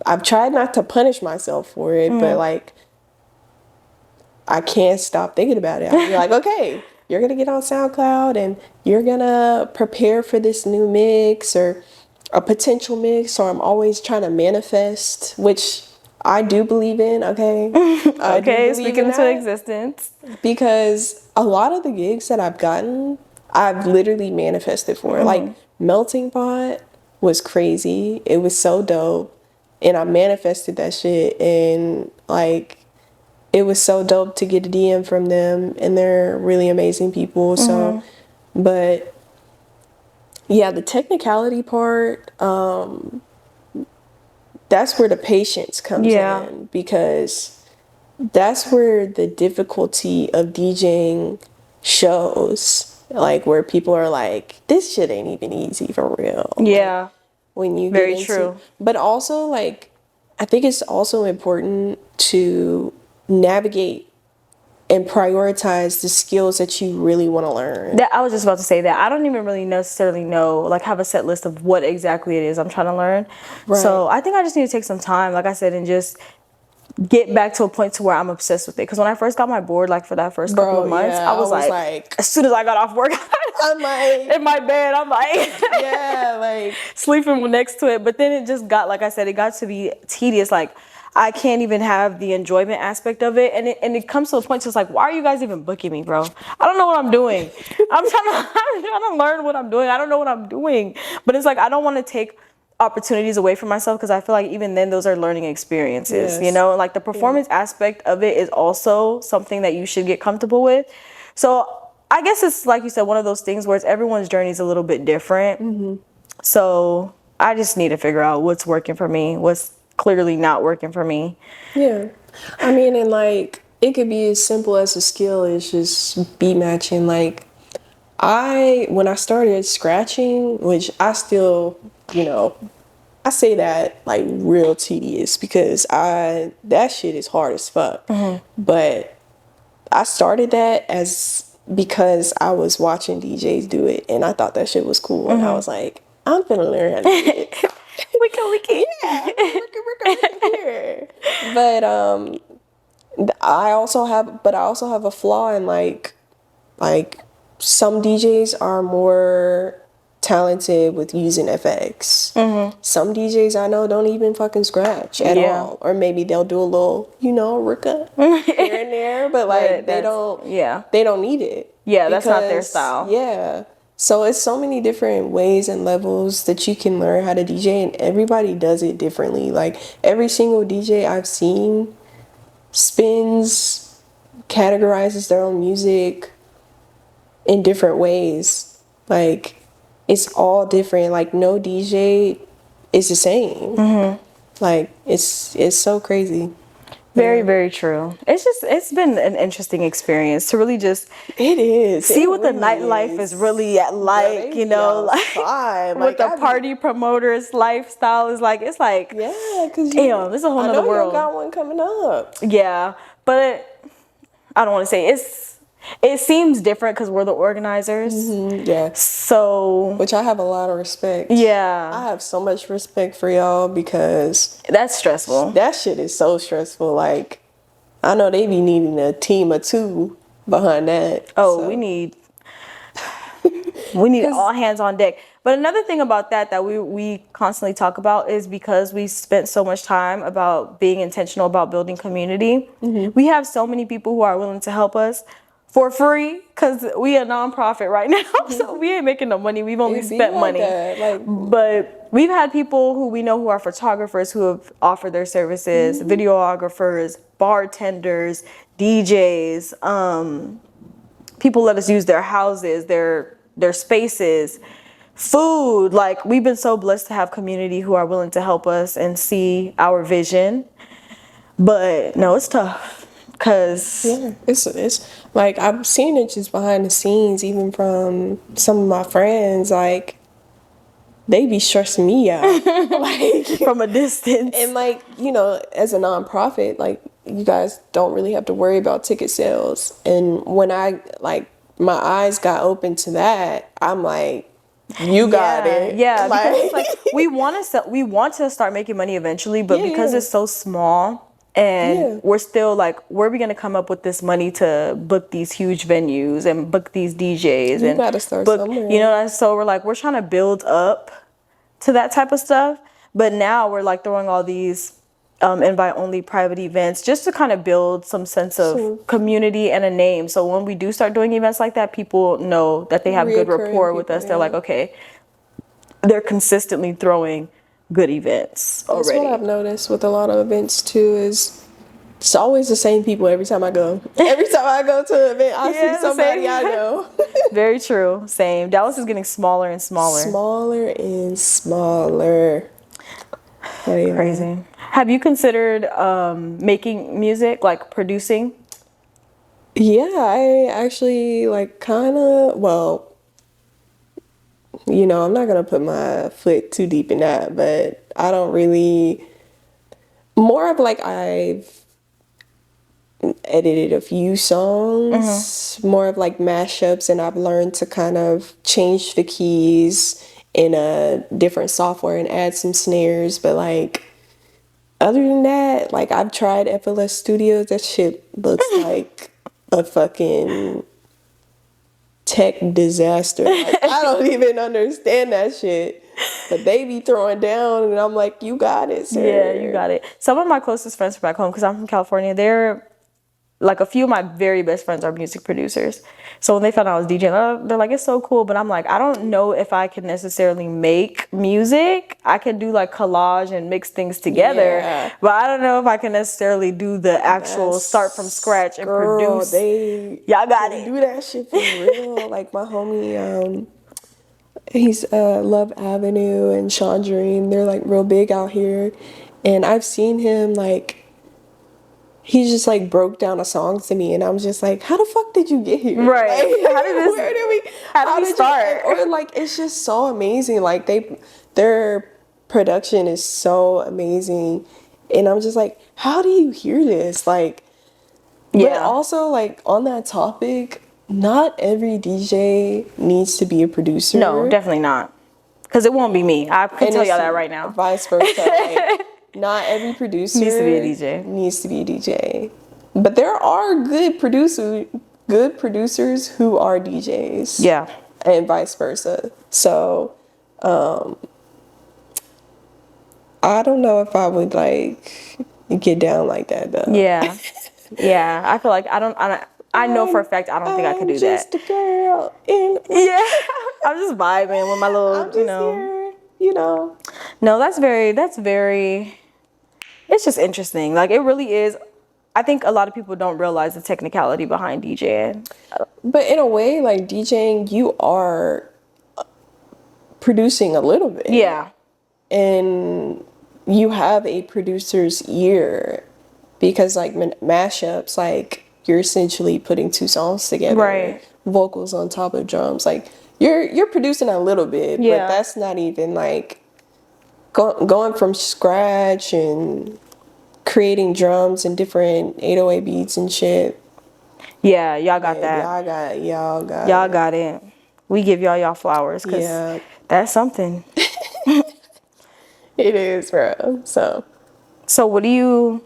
Speaker 2: I've tried not to punish myself for it, but like, I can't stop thinking about it. I'll be like, okay, you're going to get on SoundCloud and you're going to prepare for this new mix or a potential mix. Or I'm always trying to manifest, which I do believe in, okay?
Speaker 1: Okay, speaking into existence.
Speaker 2: Because a lot of the gigs that I've gotten, I've literally manifested for. Like, Melting Pot was crazy. It was so dope. And I manifested that shit. And, like, it was so dope to get a DM from them. And they're really amazing people. So, but, yeah, the technicality part, that's where the patience comes in. Because that's where the difficulty of DJing shows. Like, where people are like, this shit ain't even easy for real.
Speaker 1: Yeah.
Speaker 2: Like, when you
Speaker 1: Very
Speaker 2: get into,
Speaker 1: true.
Speaker 2: But also, like, I think it's also important to navigate and prioritize the skills that you really want to learn.
Speaker 1: That I was just about to say that. I don't even really necessarily know, like, have a set list of what exactly it is I'm trying to learn.
Speaker 2: Right.
Speaker 1: So I think I just need to take some time, like I said, and just get back to a point to where I'm obsessed with it. Because when I first got my board, like for that first couple of months, I was like, as soon as I got off work,
Speaker 2: I'm like,
Speaker 1: in my bed, I'm like,
Speaker 2: yeah, like
Speaker 1: sleeping next to it. But then it just got, like I said, it got to be tedious. Like, I can't even have the enjoyment aspect of it. And it comes to a point, so it's like, why are you guys even booking me, bro? I don't know what I'm doing. I'm trying to learn what I'm doing. I don't know what I'm doing. But it's like, I don't want to take opportunities away from myself, because I feel like even then those are learning experiences, you know? Like, the performance aspect of it is also something that you should get comfortable with. So I guess it's, like you said, one of those things where it's everyone's journey is a little bit different. So I just need to figure out what's working for me, what's clearly not working for me.
Speaker 2: Yeah. I mean, and like, it could be as simple as a skill as just beat matching. Like, when I started scratching, which I still, you know, I say that like real tedious, because that shit is hard as fuck. But I started that because I was watching DJs do it, and I thought that shit was cool. And I was like, I'm finna learn how to do it.
Speaker 1: we can.
Speaker 2: Yeah, we're here. But I also have a flaw in like some DJs are more talented with using FX. Some DJs I know don't even fucking scratch at all, or maybe they'll do a little, rucka here and there, but like they don't need it.
Speaker 1: Yeah, that's not their style.
Speaker 2: Yeah. So it's so many different ways and levels that you can learn how to DJ, and everybody does it differently. Like, every single DJ I've seen categorizes their own music in different ways. Like, it's all different. Like, no DJ is the same. Like it's so crazy.
Speaker 1: Very, very true. It's been an interesting experience to really just
Speaker 2: It is.
Speaker 1: see
Speaker 2: It
Speaker 1: what the
Speaker 2: really
Speaker 1: nightlife is really at like,
Speaker 2: they be outside.
Speaker 1: what
Speaker 2: Like,
Speaker 1: the party promoters lifestyle is like. It's like,
Speaker 2: yeah, because
Speaker 1: damn, this is a whole
Speaker 2: I
Speaker 1: nother
Speaker 2: know
Speaker 1: world.
Speaker 2: you got one coming up.
Speaker 1: Yeah, but I don't want to say it seems different because we're the organizers.
Speaker 2: Yeah.
Speaker 1: So
Speaker 2: Which I have a lot of respect.
Speaker 1: yeah,
Speaker 2: I have so much respect for y'all because
Speaker 1: that's stressful.
Speaker 2: that shit is so stressful. Like, I know they be needing a team of two behind that.
Speaker 1: Oh,
Speaker 2: so.
Speaker 1: we need all hands on deck. But another thing about that we constantly talk about is because we spent so much time about being intentional about building community. We have so many people who are willing to help us for free because we a nonprofit right now, so we ain't making no money. We've only
Speaker 2: It be
Speaker 1: spent
Speaker 2: like
Speaker 1: money,
Speaker 2: that,
Speaker 1: but we've had people who we know who are photographers who have offered their services, videographers, bartenders, DJs. People let us use their houses, their spaces, food. Like, we've been so blessed to have community who are willing to help us and see our vision. But no, it's tough because
Speaker 2: yeah, it's like I've seen it just behind the scenes, even from some of my friends. Like, they be stressing me out, like
Speaker 1: from a distance.
Speaker 2: and like, as a nonprofit, like, you guys don't really have to worry about ticket sales. And when I my eyes got open to that, I'm like, you got it.
Speaker 1: Yeah, because it's like we want to start making money eventually, but because it's so small and we're still like, where are we gonna come up with this money to book these huge venues and book these DJs and
Speaker 2: gotta start
Speaker 1: book,
Speaker 2: somewhere.
Speaker 1: so we're trying to build up to that type of stuff. But now we're like throwing all these invite only private events just to kind of build some sense of community and a name. So when we do start doing events like that, people know that they have good rapport with us. They're like, okay, they're consistently throwing good events already.
Speaker 2: That's what I've noticed with a lot of events too, is it's always the same people every time I go. Every time I go to an event, I see somebody I know.
Speaker 1: Very true. Same. Dallas is getting smaller and smaller.
Speaker 2: Smaller and smaller. Oh, yeah.
Speaker 1: Crazy. Have you considered making music, like producing?
Speaker 2: Yeah, I actually kind of, well, I'm not going to put my foot too deep in that, but I don't really, more of I've edited a few songs, more of mashups, and I've learned to kind of change the keys in a different software and add some snares. But other than that, I've tried FLS Studios. That shit looks like a fucking tech disaster. I don't even understand that shit. But they be throwing down, and I'm like, you got it, sir.
Speaker 1: Yeah, you got it. Some of my closest friends from back home, because I'm from California, they're like, a few of my very best friends are music producers. So when they found out I was DJing, they're like, it's so cool. But I'm like, I don't know if I can necessarily make music. I can do collage and mix things together. Yeah. But I don't know if I can necessarily do the actual start from scratch and produce. Y'all got it.
Speaker 2: Do that shit for real. My homie, he's Love Avenue and Sean Dream. They're real big out here. And I've seen him he just broke down a song to me, and I'm just like, how the fuck did you get here?
Speaker 1: Right.
Speaker 2: How did we
Speaker 1: start?
Speaker 2: It's just so amazing. Their production is so amazing. And I'm just like, how do you hear this? But also on that topic, not every DJ needs to be a producer.
Speaker 1: No, definitely not. Because it won't be me. I can tell y'all that right now.
Speaker 2: Vice versa. Not every producer
Speaker 1: needs to be a DJ.
Speaker 2: Needs to be a DJ. But there are good producers who are DJs.
Speaker 1: Yeah.
Speaker 2: And vice versa. So, I don't know if I would get down like that though.
Speaker 1: Yeah. Yeah. I feel like I know for a fact I don't think I could do that.
Speaker 2: I'm just a girl
Speaker 1: I'm just vibing with my little,
Speaker 2: here,
Speaker 1: No, that's very, it's just interesting. It really is. I think a lot of people don't realize the technicality behind DJing.
Speaker 2: But in a way, DJing, you are producing a little bit.
Speaker 1: Yeah.
Speaker 2: And, you have a producer's ear because like mashups, like you're essentially putting two songs together,
Speaker 1: Right.
Speaker 2: vocals on top of drums. Like you're producing a little bit,
Speaker 1: Yeah.
Speaker 2: but that's not even like going from scratch and creating drums and different 808 beats and shit.
Speaker 1: Yeah, y'all got
Speaker 2: Yeah,
Speaker 1: that.
Speaker 2: y'all
Speaker 1: Got it. We give y'all flowers because
Speaker 2: Yeah,
Speaker 1: that's something.
Speaker 2: it is, bro. So,
Speaker 1: So what do you,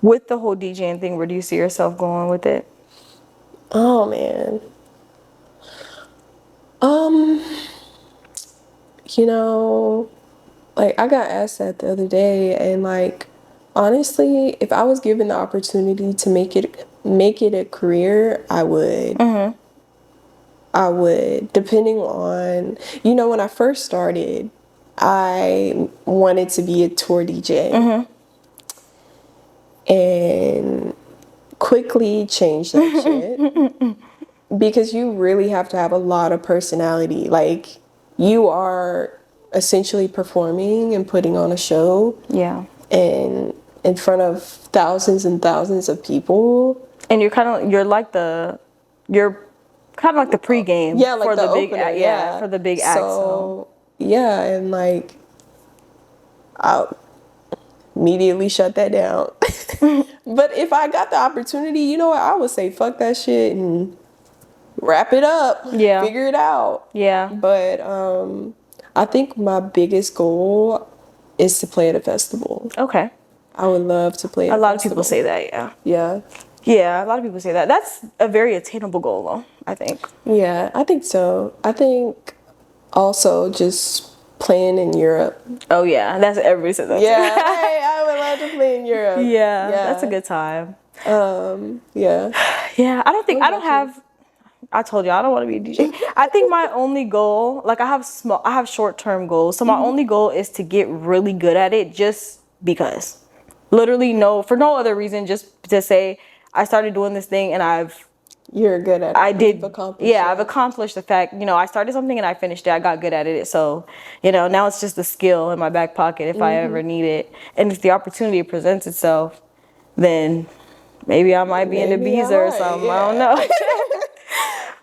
Speaker 1: with the whole DJing thing, where do you see yourself going with it?
Speaker 2: oh man. Um, you know, like I got asked that the other day, and like honestly, if I was given the opportunity to make it a career, I would. I would, depending on, when I first started, I wanted to be a tour DJ and quickly changed that shit because you really have to have a lot of personality. Like, you are essentially performing and putting on a show
Speaker 1: Yeah.
Speaker 2: and in front of thousands and thousands of people.
Speaker 1: And you're kind of like the pregame
Speaker 2: Yeah, like
Speaker 1: for
Speaker 2: the
Speaker 1: the big
Speaker 2: opener,
Speaker 1: for the big act.
Speaker 2: So yeah, and like I immediately shut that down. But if I got the opportunity, you know what, I would say fuck that shit and wrap it up.
Speaker 1: Yeah.
Speaker 2: Figure it out.
Speaker 1: Yeah.
Speaker 2: But I think my biggest goal is to play at a festival.
Speaker 1: Okay.
Speaker 2: I would love to play at
Speaker 1: A
Speaker 2: a
Speaker 1: lot of
Speaker 2: festival.
Speaker 1: people say that, yeah.
Speaker 2: Yeah.
Speaker 1: Yeah, a lot of people say that. That's a very attainable goal though, I think.
Speaker 2: Yeah, I think so. I think also just playing in Europe.
Speaker 1: Oh yeah, that's everybody said that.
Speaker 2: Yeah, hey, I would love to play in Europe.
Speaker 1: Yeah, that's a good time.
Speaker 2: Yeah.
Speaker 1: Yeah, I don't
Speaker 2: about
Speaker 1: have. I told you I don't want to be a DJ. I think my only goal, like I have short-term goals. So my only goal is to get really good at it, just because. Literally, for no other reason, just to say I started doing this thing and
Speaker 2: You're good at it.
Speaker 1: I did.
Speaker 2: You've accomplished
Speaker 1: Yeah,
Speaker 2: it.
Speaker 1: I've accomplished the fact, I started something and I finished it. I got good at it. So, now it's just a skill in my back pocket if I ever need it. And if the opportunity presents itself, then maybe I might be into
Speaker 2: Maybe I
Speaker 1: Ibiza or
Speaker 2: might,
Speaker 1: something.
Speaker 2: yeah.
Speaker 1: I don't know.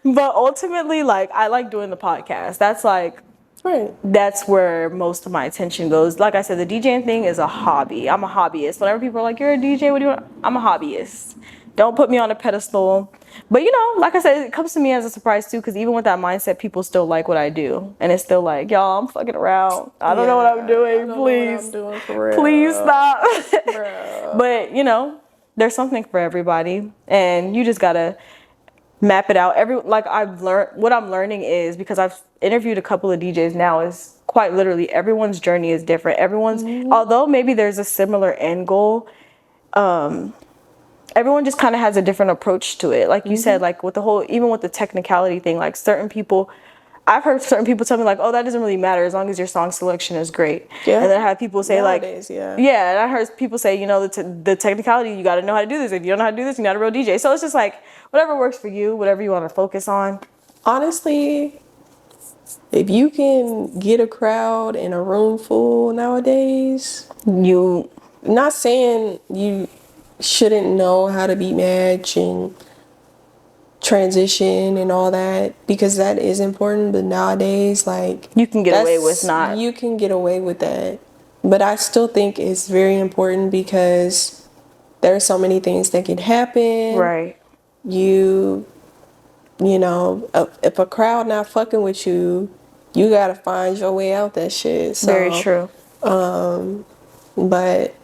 Speaker 1: But ultimately, like, I like doing the podcast. That's like,
Speaker 2: Right.
Speaker 1: that's where most of my attention goes. Like I said, the DJing thing is a hobby. I'm a hobbyist. Whenever people are like, you're a DJ, what do you want? I'm a hobbyist. Don't put me on a pedestal. But like I said, it comes to me as a surprise too, because even with that mindset, people still like what I do. And it's still like, y'all, I'm fucking around. I don't know what I'm doing.
Speaker 2: I don't
Speaker 1: Please.
Speaker 2: know what I'm doing for real.
Speaker 1: Please stop.
Speaker 2: Bro.
Speaker 1: But, there's something for everybody. And you just gotta map it out. What I'm learning is, because I've interviewed a couple of DJs now, is quite literally everyone's journey is different. Although maybe there's a similar end goal, everyone just kind of has a different approach to it. Like you said, like with even with the technicality thing, like I've heard certain people tell me like, oh, that doesn't really matter as long as your song selection is great.
Speaker 2: Yeah.
Speaker 1: And then I have people say
Speaker 2: Nowadays,
Speaker 1: like,
Speaker 2: yeah.
Speaker 1: Yeah, and I heard people say, the technicality, you got to know how to do this. If you don't know how to do this, you're not a real DJ. So it's just like, whatever works for you, whatever you want to focus on.
Speaker 2: Honestly, if you can get a crowd in a room full nowadays, not saying you shouldn't know how to beat match and transition and all that, because that is important, but nowadays, like,
Speaker 1: You can get away with not.
Speaker 2: You can get away with that. But I still think it's very important because there are so many things that can happen.
Speaker 1: Right.
Speaker 2: If a crowd not fucking with you, you gotta find your way out that shit. So,
Speaker 1: Very true.
Speaker 2: but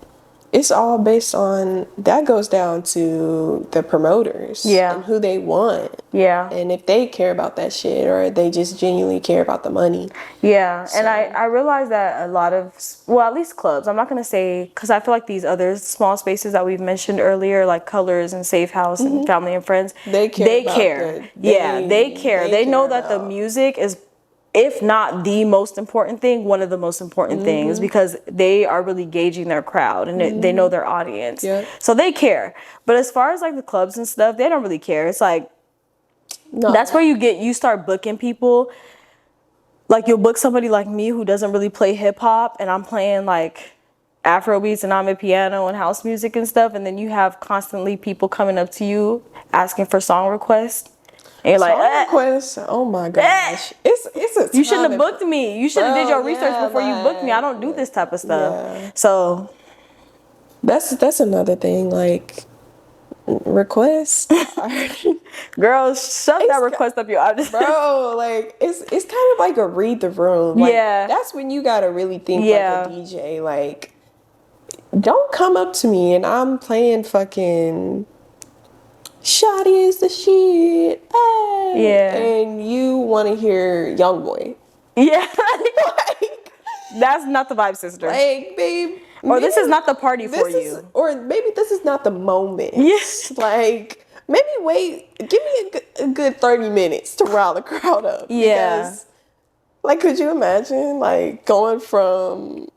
Speaker 2: it's all based on, that goes down to the promoters.
Speaker 1: Yeah.
Speaker 2: And who they want.
Speaker 1: Yeah.
Speaker 2: And if they care about that shit, or they just genuinely care about the money.
Speaker 1: Yeah, and I realize that a lot of, at least clubs, I'm not going to say, because I feel like these other small spaces that we've mentioned earlier, like Colors and Safe House and Family and Friends, they care. They care. They know that the music is, if not the most important thing, one of the most important things, because they are really gauging their crowd and they know their audience.
Speaker 2: Yeah.
Speaker 1: So they care. But as far as like the clubs and stuff, they don't really care. It's like,
Speaker 2: No.
Speaker 1: that's where you start booking people. Like, you'll book somebody like me who doesn't really play hip hop, and I'm playing like Afro beats and I'm piano and house music and stuff, and then you have constantly people coming up to you asking for song requests. And you're like,
Speaker 2: Song requests. Oh my gosh, it's a.
Speaker 1: You shouldn't have
Speaker 2: ton of-
Speaker 1: booked me. You should have did your research
Speaker 2: yeah,
Speaker 1: before you booked me. I don't do this type of stuff.
Speaker 2: Yeah.
Speaker 1: So
Speaker 2: That's another thing. Like requests,
Speaker 1: girl, shove that request up your ass.
Speaker 2: bro. Like it's kind of like a read the room. Like,
Speaker 1: Yeah.
Speaker 2: that's when you gotta really think
Speaker 1: Yeah.
Speaker 2: like a DJ. Like, don't come up to me and I'm playing fucking Shawty is the shit. Hey.
Speaker 1: Yeah.
Speaker 2: And you want to hear Young Boy.
Speaker 1: Yeah.
Speaker 2: Like,
Speaker 1: That's not the vibe, sister.
Speaker 2: like, babe.
Speaker 1: Or this is not the party for
Speaker 2: this is-
Speaker 1: you.
Speaker 2: Or maybe this is not the moment.
Speaker 1: Yes.
Speaker 2: Like, maybe wait. Give me a good 30 minutes to rile the crowd up.
Speaker 1: Yeah.
Speaker 2: Because, like, could you imagine, like, going from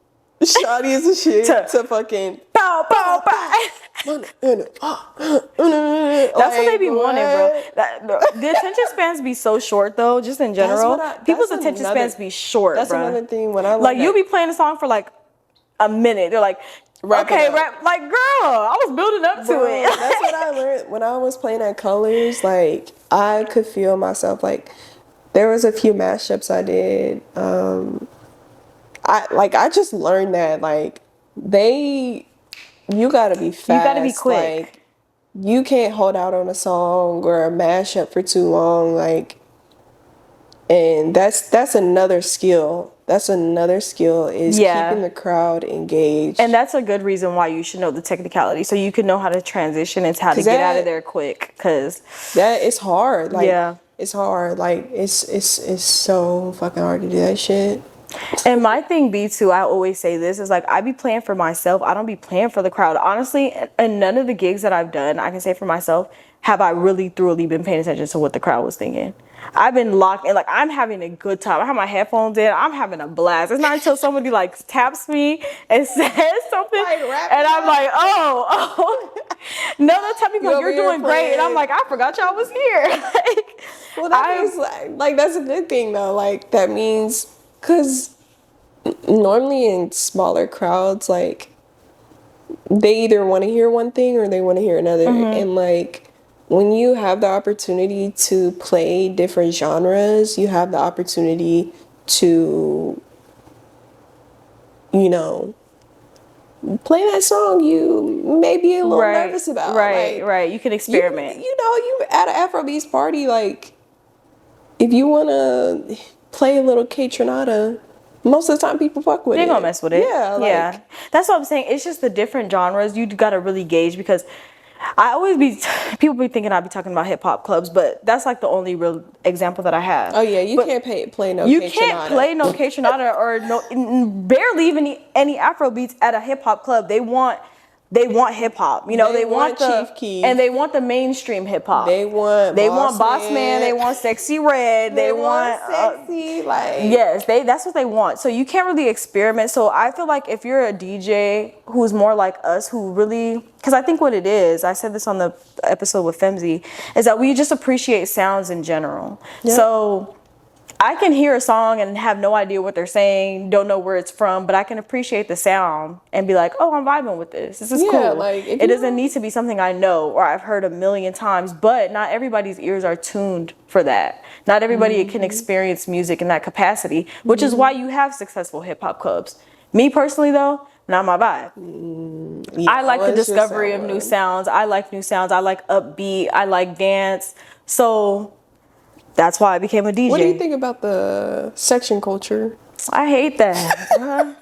Speaker 2: Shawty is the shit to fucking
Speaker 1: Pow, pow, pow. That's what they be wanting, bro. The attention spans be so short, though, just in general. People's
Speaker 2: that's
Speaker 1: attention
Speaker 2: another-
Speaker 1: spans be short,
Speaker 2: That's
Speaker 1: bro.
Speaker 2: another thing when I
Speaker 1: Like, you'll be playing a song for, like, a minute. They're like,
Speaker 2: Wrap it
Speaker 1: okay,
Speaker 2: up.
Speaker 1: rap. Like, girl, I was building up to
Speaker 2: Bro,
Speaker 1: it.
Speaker 2: that's what I learned when I was playing at Colors. Like, I could feel myself. Like, there was a few mashups I did. I just learned that like you gotta be fast.
Speaker 1: You gotta be quick.
Speaker 2: Like, you can't hold out on a song or a mashup for too long. Like, and that's another skill. That's another skill is keeping the crowd engaged.
Speaker 1: And that's a good reason why you should know the technicality, so you can know how to transition and how to get out of there quick. Cause
Speaker 2: that is hard. Like,
Speaker 1: Yeah.
Speaker 2: it's hard. Like, it's so fucking hard to do that shit.
Speaker 1: And my thing be too, I always say this, is like, I be playing for myself. I don't be playing for the crowd. Honestly, and none of the gigs that I've done, I can say for myself, have I really thoroughly been paying attention to what the crowd was thinking. I've been locked in, like, I'm having a good time. I have my headphones in. I'm having a blast. It's not until somebody like taps me and says something,
Speaker 2: Like,
Speaker 1: and I'm like, oh. No, they'll tell me, like, you're doing great. And I'm like, I forgot y'all was here. Like,
Speaker 2: Well, that means like that's a good thing though. Like, that means, because normally in smaller crowds, like, they either want to hear one thing or they want to hear another. And like, when you have the opportunity to play different genres, you have the opportunity to, you know, play that song you may be a little nervous about.
Speaker 1: Right. You can experiment.
Speaker 2: You know, you at an Afrobeats party, like, if you want to play a little K Tronada, most of the time people fuck with it.
Speaker 1: They're gonna mess with it.
Speaker 2: Yeah,
Speaker 1: yeah. That's what I'm saying. It's just the different genres you gotta really gauge, because I always people be thinking I'd be talking about hip hop clubs, but that's like the only real example that I have.
Speaker 2: Oh yeah, you can't play no.
Speaker 1: You
Speaker 2: K
Speaker 1: can't
Speaker 2: Tronada.
Speaker 1: play no K Tronada or barely even any Afro beats at a hip hop club. They want hip hop, you know. They want the
Speaker 2: Chief Keef.
Speaker 1: and they want the mainstream hip hop.
Speaker 2: They want
Speaker 1: Boss Man. They want Sexy Red. They want
Speaker 2: sexy. Like,
Speaker 1: yes, that's what they want. So you can't really experiment. So I feel like if you're a DJ who's more like us, who really, because I think what it is, I said this on the episode with Femzy, is that we just appreciate sounds in general.
Speaker 2: Yep.
Speaker 1: So I can hear a song and have no idea what they're saying, don't know where it's from, but I can appreciate the sound and be like, oh, I'm vibing with this. This is cool.
Speaker 2: Like,
Speaker 1: it doesn't need to be something I know or I've heard a million times, but not everybody's ears are tuned for that. Not everybody can experience music in that capacity, which is why you have successful hip hop clubs. Me personally, though, not my vibe.
Speaker 2: yeah,
Speaker 1: I like the
Speaker 2: what's your
Speaker 1: discovery of
Speaker 2: sound
Speaker 1: new
Speaker 2: vibe?
Speaker 1: sounds. I like new sounds. I like upbeat. I like dance. So that's why I became a DJ.
Speaker 2: What do you think about the section culture?
Speaker 1: I hate that.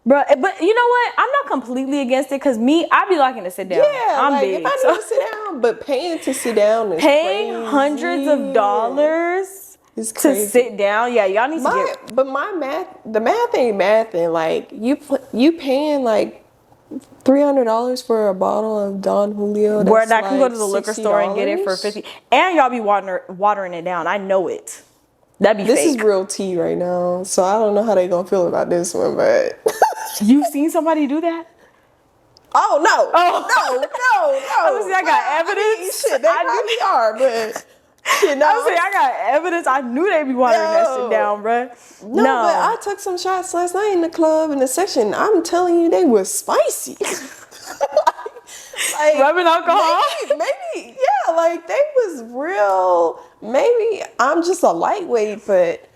Speaker 1: Bruh, but you know what? I'm not completely against it, because I be liking to sit down.
Speaker 2: Yeah,
Speaker 1: I'm
Speaker 2: like,
Speaker 1: big.
Speaker 2: if I need to sit down, but paying to sit down is
Speaker 1: Paying
Speaker 2: crazy.
Speaker 1: hundreds of dollars
Speaker 2: It's
Speaker 1: to
Speaker 2: crazy.
Speaker 1: sit down. Yeah, y'all need to get.
Speaker 2: But my math, the math ain't mathing. Like, you paying like $300 for a bottle of Don Julio.
Speaker 1: Where
Speaker 2: that's
Speaker 1: I can go
Speaker 2: like
Speaker 1: to the liquor store and get it for $50, and y'all be watering it down. I know it. That'd be
Speaker 2: This
Speaker 1: fake.
Speaker 2: is real tea right now, so I don't know how they gonna feel about this one, but
Speaker 1: You've seen somebody do that?
Speaker 2: oh no,
Speaker 1: Oh.
Speaker 2: no.
Speaker 1: I got evidence.
Speaker 2: Shit, they probably are, but You know?
Speaker 1: I was saying, I got evidence. I knew they'd be watering that shit down, bruh.
Speaker 2: No, but I took some shots last night in the club in the section. I'm telling you, they was spicy. like
Speaker 1: rubbing alcohol.
Speaker 2: Maybe, yeah, like they was real. Maybe I'm just a lightweight, but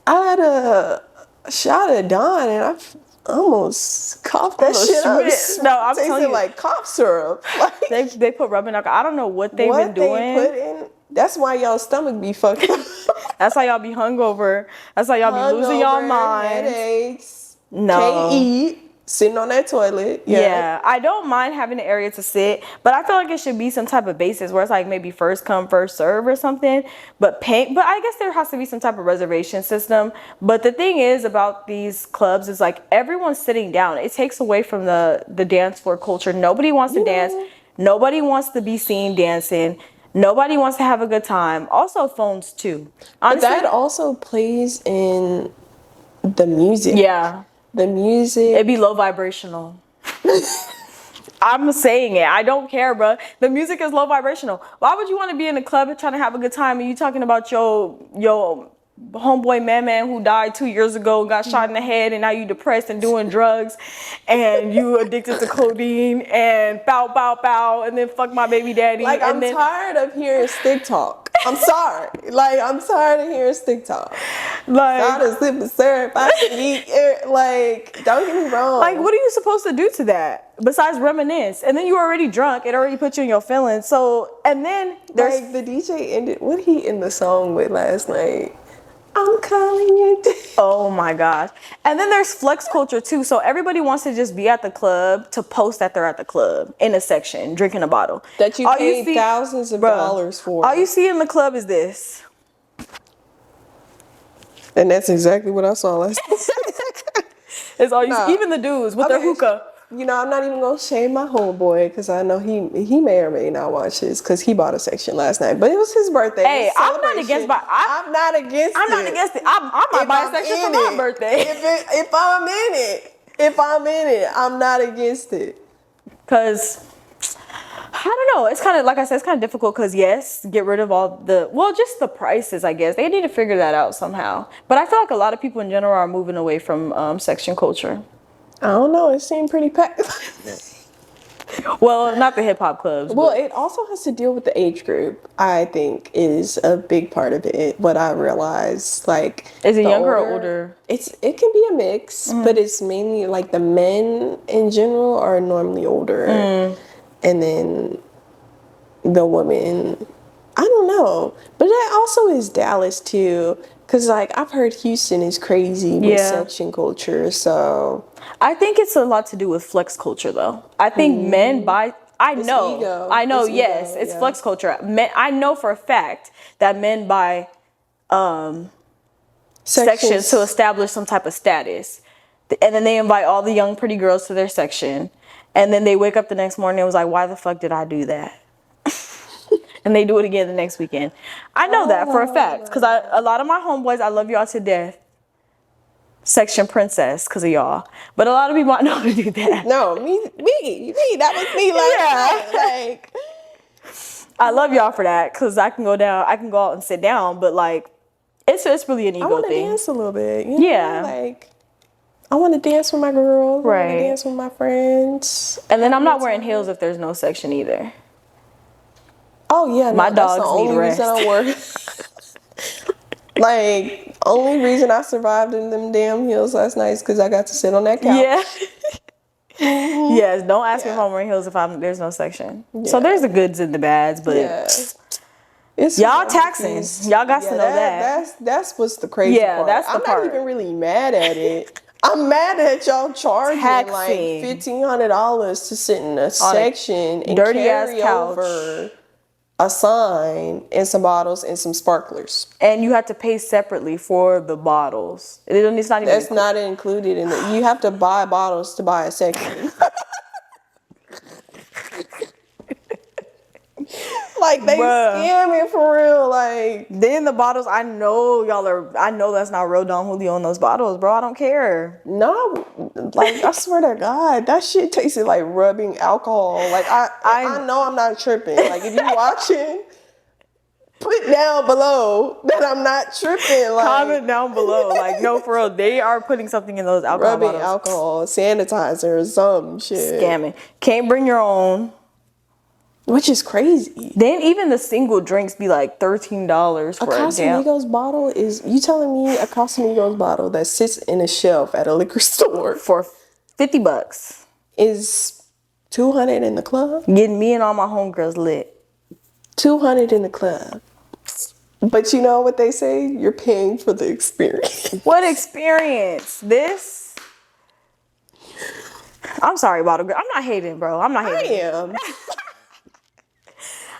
Speaker 2: I had a shot of Dawn and I almost coughed that shit up.
Speaker 1: No, I'm telling you,
Speaker 2: like cough syrup. Like,
Speaker 1: they put rubbing alcohol. I don't know what they've been doing.
Speaker 2: They put in. That's why y'all stomach be fucked up.
Speaker 1: That's how y'all be hungover. That's how y'all be losing y'all mind.
Speaker 2: Headaches.
Speaker 1: No.
Speaker 2: Can't eat. Sitting on that toilet.
Speaker 1: Yeah. I don't mind having an area to sit, but I feel like it should be some type of basis where it's like maybe first come, first serve or something. But I guess there has to be some type of reservation system. But the thing is about these clubs is like everyone's sitting down. It takes away from the dance floor culture. Nobody wants to dance. Nobody wants to be seen dancing. Nobody wants to have a good time. Also phones too. Honestly,
Speaker 2: but that also plays in the music.
Speaker 1: Yeah.
Speaker 2: The music.
Speaker 1: It'd be low vibrational. I'm saying it. I don't care, bro. The music is low vibrational. Why would you want to be in a club and trying to have a good time and you talking about your homeboy man who died 2 years ago, got shot in the head, and now you depressed and doing drugs and you addicted to codeine and bow, and then fuck my baby daddy.
Speaker 2: Like, I'm tired of hearing stick talk. I'm sorry. Like, I'm tired of hearing stick talk.
Speaker 1: Like,
Speaker 2: I just sip the syrup. I can eat it. Like, don't get me wrong.
Speaker 1: Like, what are you supposed to do to that besides reminisce? And then you already drunk. It already put you in your feelings. So, and then there's
Speaker 2: like the DJ ended. What he end the song with last night? I'm calling you.
Speaker 1: Oh my gosh. And then there's flex culture too. So everybody wants to just be at the club to post that they're at the club in a section, drinking a bottle.
Speaker 2: That you paid thousands of dollars for.
Speaker 1: All you see in the club is this.
Speaker 2: And that's exactly what I saw last night.
Speaker 1: It's all you see. Even the dudes with their hookah.
Speaker 2: You know, I'm not even gonna shame my homeboy because I know he may or may not watch this because he bought a section last night. But it was his birthday.
Speaker 1: Hey, I'm not against.
Speaker 2: I'm not against it.
Speaker 1: I might buy a section for my birthday.
Speaker 2: If I'm in it, I'm not against it.
Speaker 1: Cause I don't know. It's kind of like I said. It's kind of difficult because yes, get rid of all just the prices. I guess they need to figure that out somehow. But I feel like a lot of people in general are moving away from section culture.
Speaker 2: I don't know. It seemed pretty packed.
Speaker 1: Well, not the hip hop clubs.
Speaker 2: Well, it also has to deal with the age group. I think is a big part of it. What I realized, like,
Speaker 1: is it younger or older?
Speaker 2: It can be a mix, but it's mainly like the men in general are normally older, and then the women. I don't know, but that also is Dallas too. Cause like I've heard Houston is crazy with section culture, so
Speaker 1: I think it's a lot to do with flex culture, though. I think men buy. It's ego. Yes, it's flex culture. Men, I know for a fact that men buy sections to establish some type of status, and then they invite all the young pretty girls to their section, and then they wake up the next morning and was like, "Why the fuck did I do that?" And they do it again the next weekend. I know that for a fact because a lot of my homeboys, I love y'all to death. Section princess because of y'all, but a lot of people I know to do that.
Speaker 2: No, me, that was me last night. Like,
Speaker 1: I love y'all for that because I can go out and sit down, but like, it's really an ego thing. I want to
Speaker 2: dance a little bit. You know? Like, I want to dance with my girls. Right. I want to dance with my friends.
Speaker 1: And then I'm not wearing heels if there's no section either.
Speaker 2: Oh yeah,
Speaker 1: my dogs need rest.
Speaker 2: Reason I work. Like, only reason I survived in them damn heels last night is because I got to sit on that couch.
Speaker 1: Yeah. Yes, don't ask me if I'm wearing heels if there's no section. Yeah. So there's the goods and the bads, but it's y'all taxing. Y'all got to know that.
Speaker 2: That's what's the crazy part. That's the part. I'm not even really mad at it. I'm mad at y'all charging like $1,500 to sit in a section and
Speaker 1: dirty
Speaker 2: carry
Speaker 1: ass couch.
Speaker 2: Over a sign and some bottles and some sparklers.
Speaker 1: And you have to pay separately for the bottles. It's not even
Speaker 2: That's not included in it. You have to buy bottles to buy a section. Like, they scamming for real. Like,
Speaker 1: then the bottles, I know that's not real Don Julio in those bottles, bro. I don't care.
Speaker 2: No, like, I swear to God, that shit tasted like rubbing alcohol. Like, I know I'm not tripping. Like, if you watching, put down below that I'm not tripping. Like,
Speaker 1: comment down below. Like, no, for real, they are putting something in those alcohol
Speaker 2: rubbing
Speaker 1: bottles.
Speaker 2: alcohol, sanitizer, or some shit.
Speaker 1: Scamming. Can't bring your own.
Speaker 2: Which is crazy.
Speaker 1: Then even the single drinks be like $13 for a damn.
Speaker 2: Casamigos bottle is, you telling me a Casamigos bottle that sits in a shelf at a liquor store
Speaker 1: For $50.
Speaker 2: is 200 in the club?
Speaker 1: Getting me and all my homegirls lit.
Speaker 2: 200 in the club. But you know what they say? You're paying for the experience.
Speaker 1: What experience? This? I'm sorry, bottle girl. I'm not hating, bro. I'm not hating.
Speaker 2: I am.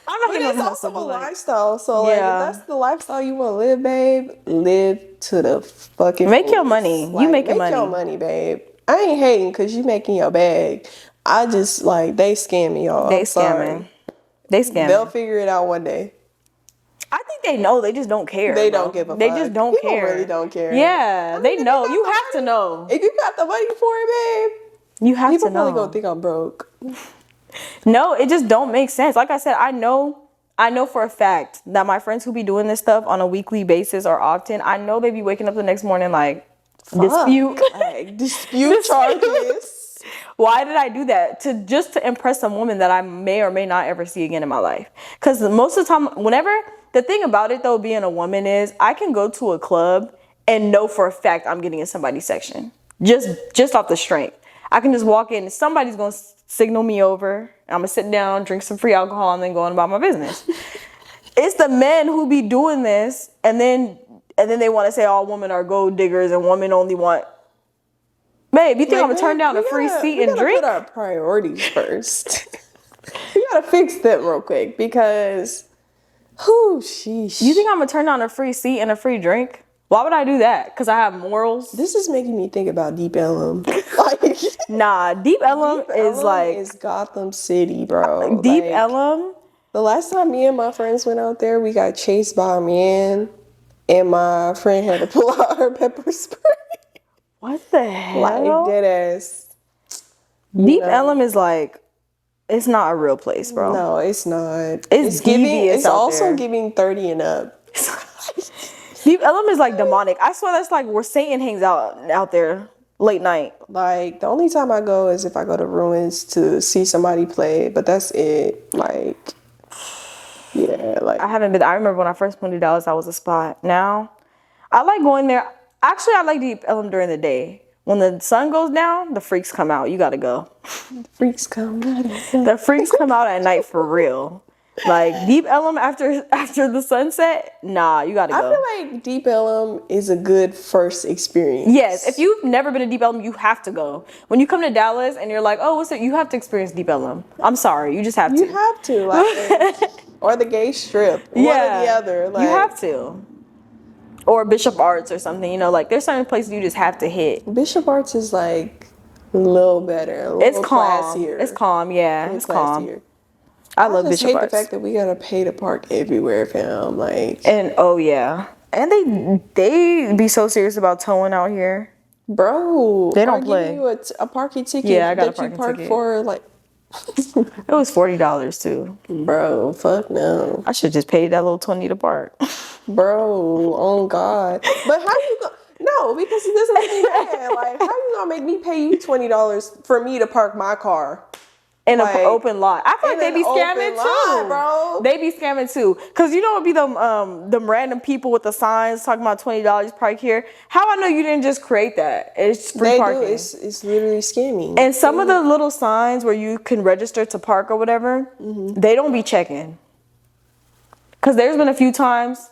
Speaker 1: I'm not
Speaker 2: But
Speaker 1: hating
Speaker 2: it's
Speaker 1: on
Speaker 2: also a
Speaker 1: hustle, like,
Speaker 2: lifestyle. So like, if
Speaker 1: Yeah.
Speaker 2: that's the lifestyle you want to live, babe, live to the fucking
Speaker 1: Make your
Speaker 2: fullest.
Speaker 1: money.
Speaker 2: Like,
Speaker 1: You making
Speaker 2: make your money, babe. I ain't hating because you making your bag. I just like, they scamming y'all.
Speaker 1: They
Speaker 2: I'm sorry.
Speaker 1: scamming. They scamming.
Speaker 2: They'll figure it out one day.
Speaker 1: I think they know. They just don't care.
Speaker 2: They
Speaker 1: bro.
Speaker 2: don't give a
Speaker 1: They
Speaker 2: fuck.
Speaker 1: just don't
Speaker 2: People
Speaker 1: care.
Speaker 2: really don't care.
Speaker 1: Yeah,
Speaker 2: I mean,
Speaker 1: they
Speaker 2: if
Speaker 1: know.
Speaker 2: got
Speaker 1: You
Speaker 2: the
Speaker 1: have to
Speaker 2: money-
Speaker 1: know.
Speaker 2: If you got the money for it, babe,
Speaker 1: You have
Speaker 2: people
Speaker 1: to know.
Speaker 2: probably gonna think I'm broke.
Speaker 1: No, it just don't make sense. Like I said, I know for a fact that my friends who be doing this stuff on a weekly basis or often, I know they be waking up the next morning like, dispute.
Speaker 2: Like, dispute charges.
Speaker 1: Why did I do that? Just to impress some woman that I may or may not ever see again in my life. Because most of the time, the thing about it though, being a woman is I can go to a club and know for a fact I'm getting in somebody's section. Just off the strength. I can just walk in and somebody's going to signal me over. I'm going to sit down, drink some free alcohol, and then go on about my business. It's the men who be doing this, and then they want to say all women are gold diggers and women only want... Babe, you think I'm going to turn down a free seat and drink?
Speaker 2: We gotta put our priorities first. We gotta fix that real quick because... sheesh.
Speaker 1: You think I'm going to turn down a free seat and a free drink? Why would I do that? Because I have morals?
Speaker 2: This is making me think about Deep Ellum. Like,
Speaker 1: Nah, Deep Ellum is like...
Speaker 2: is Gotham City, bro.
Speaker 1: Deep
Speaker 2: Like,
Speaker 1: Ellum?
Speaker 2: the last time me and my friends went out there, we got chased by a man, and my friend had to pull out her pepper spray.
Speaker 1: What the hell?
Speaker 2: Like, dead ass.
Speaker 1: Deep Ellum is like... It's not a real place, bro.
Speaker 2: No, it's not.
Speaker 1: It's devious
Speaker 2: It's
Speaker 1: out
Speaker 2: also
Speaker 1: there.
Speaker 2: giving 30 and up.
Speaker 1: Deep Ellum is like demonic. I swear that's like where Satan hangs out there late night.
Speaker 2: Like, the only time I go is if I go to Ruins to see somebody play, but that's it. Like, yeah, like...
Speaker 1: I haven't been. I remember when I first went to Dallas, that was a spot. Now, I like going there. Actually, I like Deep Ellum during the day. When the sun goes down, the freaks come out. You gotta go.
Speaker 2: Freaks come out.
Speaker 1: The freaks come out at night for real. Like Deep Ellum after the sunset, nah, you gotta go.
Speaker 2: I feel like Deep Ellum is a good first experience.
Speaker 1: Yes, if you've never been to Deep Ellum, you have to go. When you come to Dallas and you're like, oh, what's it? You have to experience Deep Ellum. I'm sorry, you just have to.
Speaker 2: You have to, like, or the gay strip, one or the other. Like,
Speaker 1: you have to. Or Bishop Arts or something, you know, like there's certain places you just have to hit.
Speaker 2: Bishop Arts is like a little better, a little
Speaker 1: It's calm.
Speaker 2: classier.
Speaker 1: It's calm, yeah. It's calm.
Speaker 2: Classier.
Speaker 1: I love
Speaker 2: I just
Speaker 1: Bishop
Speaker 2: hate
Speaker 1: Arts.
Speaker 2: the fact that we gotta pay to park everywhere, fam. Like,
Speaker 1: And oh yeah. And they be so serious about towing out here.
Speaker 2: bro,
Speaker 1: They don't
Speaker 2: I'll
Speaker 1: play.
Speaker 2: give you a parking ticket.
Speaker 1: Yeah, I got a
Speaker 2: that
Speaker 1: parking
Speaker 2: you park
Speaker 1: ticket.
Speaker 2: for, like,
Speaker 1: It was $40 too.
Speaker 2: bro, fuck no,
Speaker 1: I should just pay that little $20 to park.
Speaker 2: bro, oh god. But how you go? No, because it doesn't make me mad. Like, how you gonna make me pay you $20 for me to park my car?
Speaker 1: In
Speaker 2: Like,
Speaker 1: an open lot. I feel like
Speaker 2: in
Speaker 1: they
Speaker 2: an
Speaker 1: be scamming
Speaker 2: open
Speaker 1: too.
Speaker 2: lot, bro.
Speaker 1: They be scamming too. Cause you know it be them random people with the signs talking about $20 park here. How I know you didn't just create that? It's free
Speaker 2: They
Speaker 1: parking.
Speaker 2: do. It's literally scamming.
Speaker 1: And some of the little signs where you can register to park or whatever, they don't be checking. Cause there's been a few times,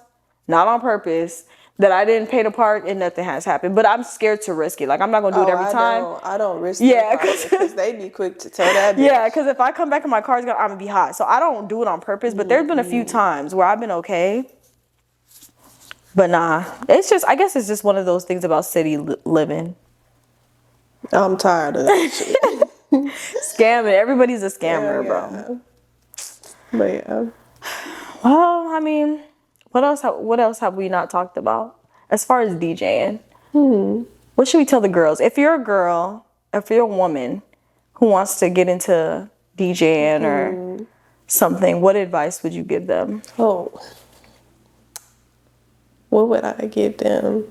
Speaker 1: not on purpose, that I didn't pay to park and nothing has happened. But I'm scared to risk it. Like I'm not gonna do it every time.
Speaker 2: I don't risk
Speaker 1: Yeah,
Speaker 2: it because they be quick to tell that bitch.
Speaker 1: Yeah, because if I come back and my car's gone, I'm gonna be hot. So I don't do it on purpose. But there's been a few times where I've been okay. But nah, it's just, I guess it's just one of those things about city living.
Speaker 2: I'm tired of that shit.
Speaker 1: Scamming. Everybody's a scammer, bro.
Speaker 2: Yeah. But yeah.
Speaker 1: Well, I mean, what else have we not talked about as far as DJing? What should we tell the girls? If you're a girl, if you're a woman who wants to get into DJing or something, what advice would you give them?
Speaker 2: Oh, What would I give them?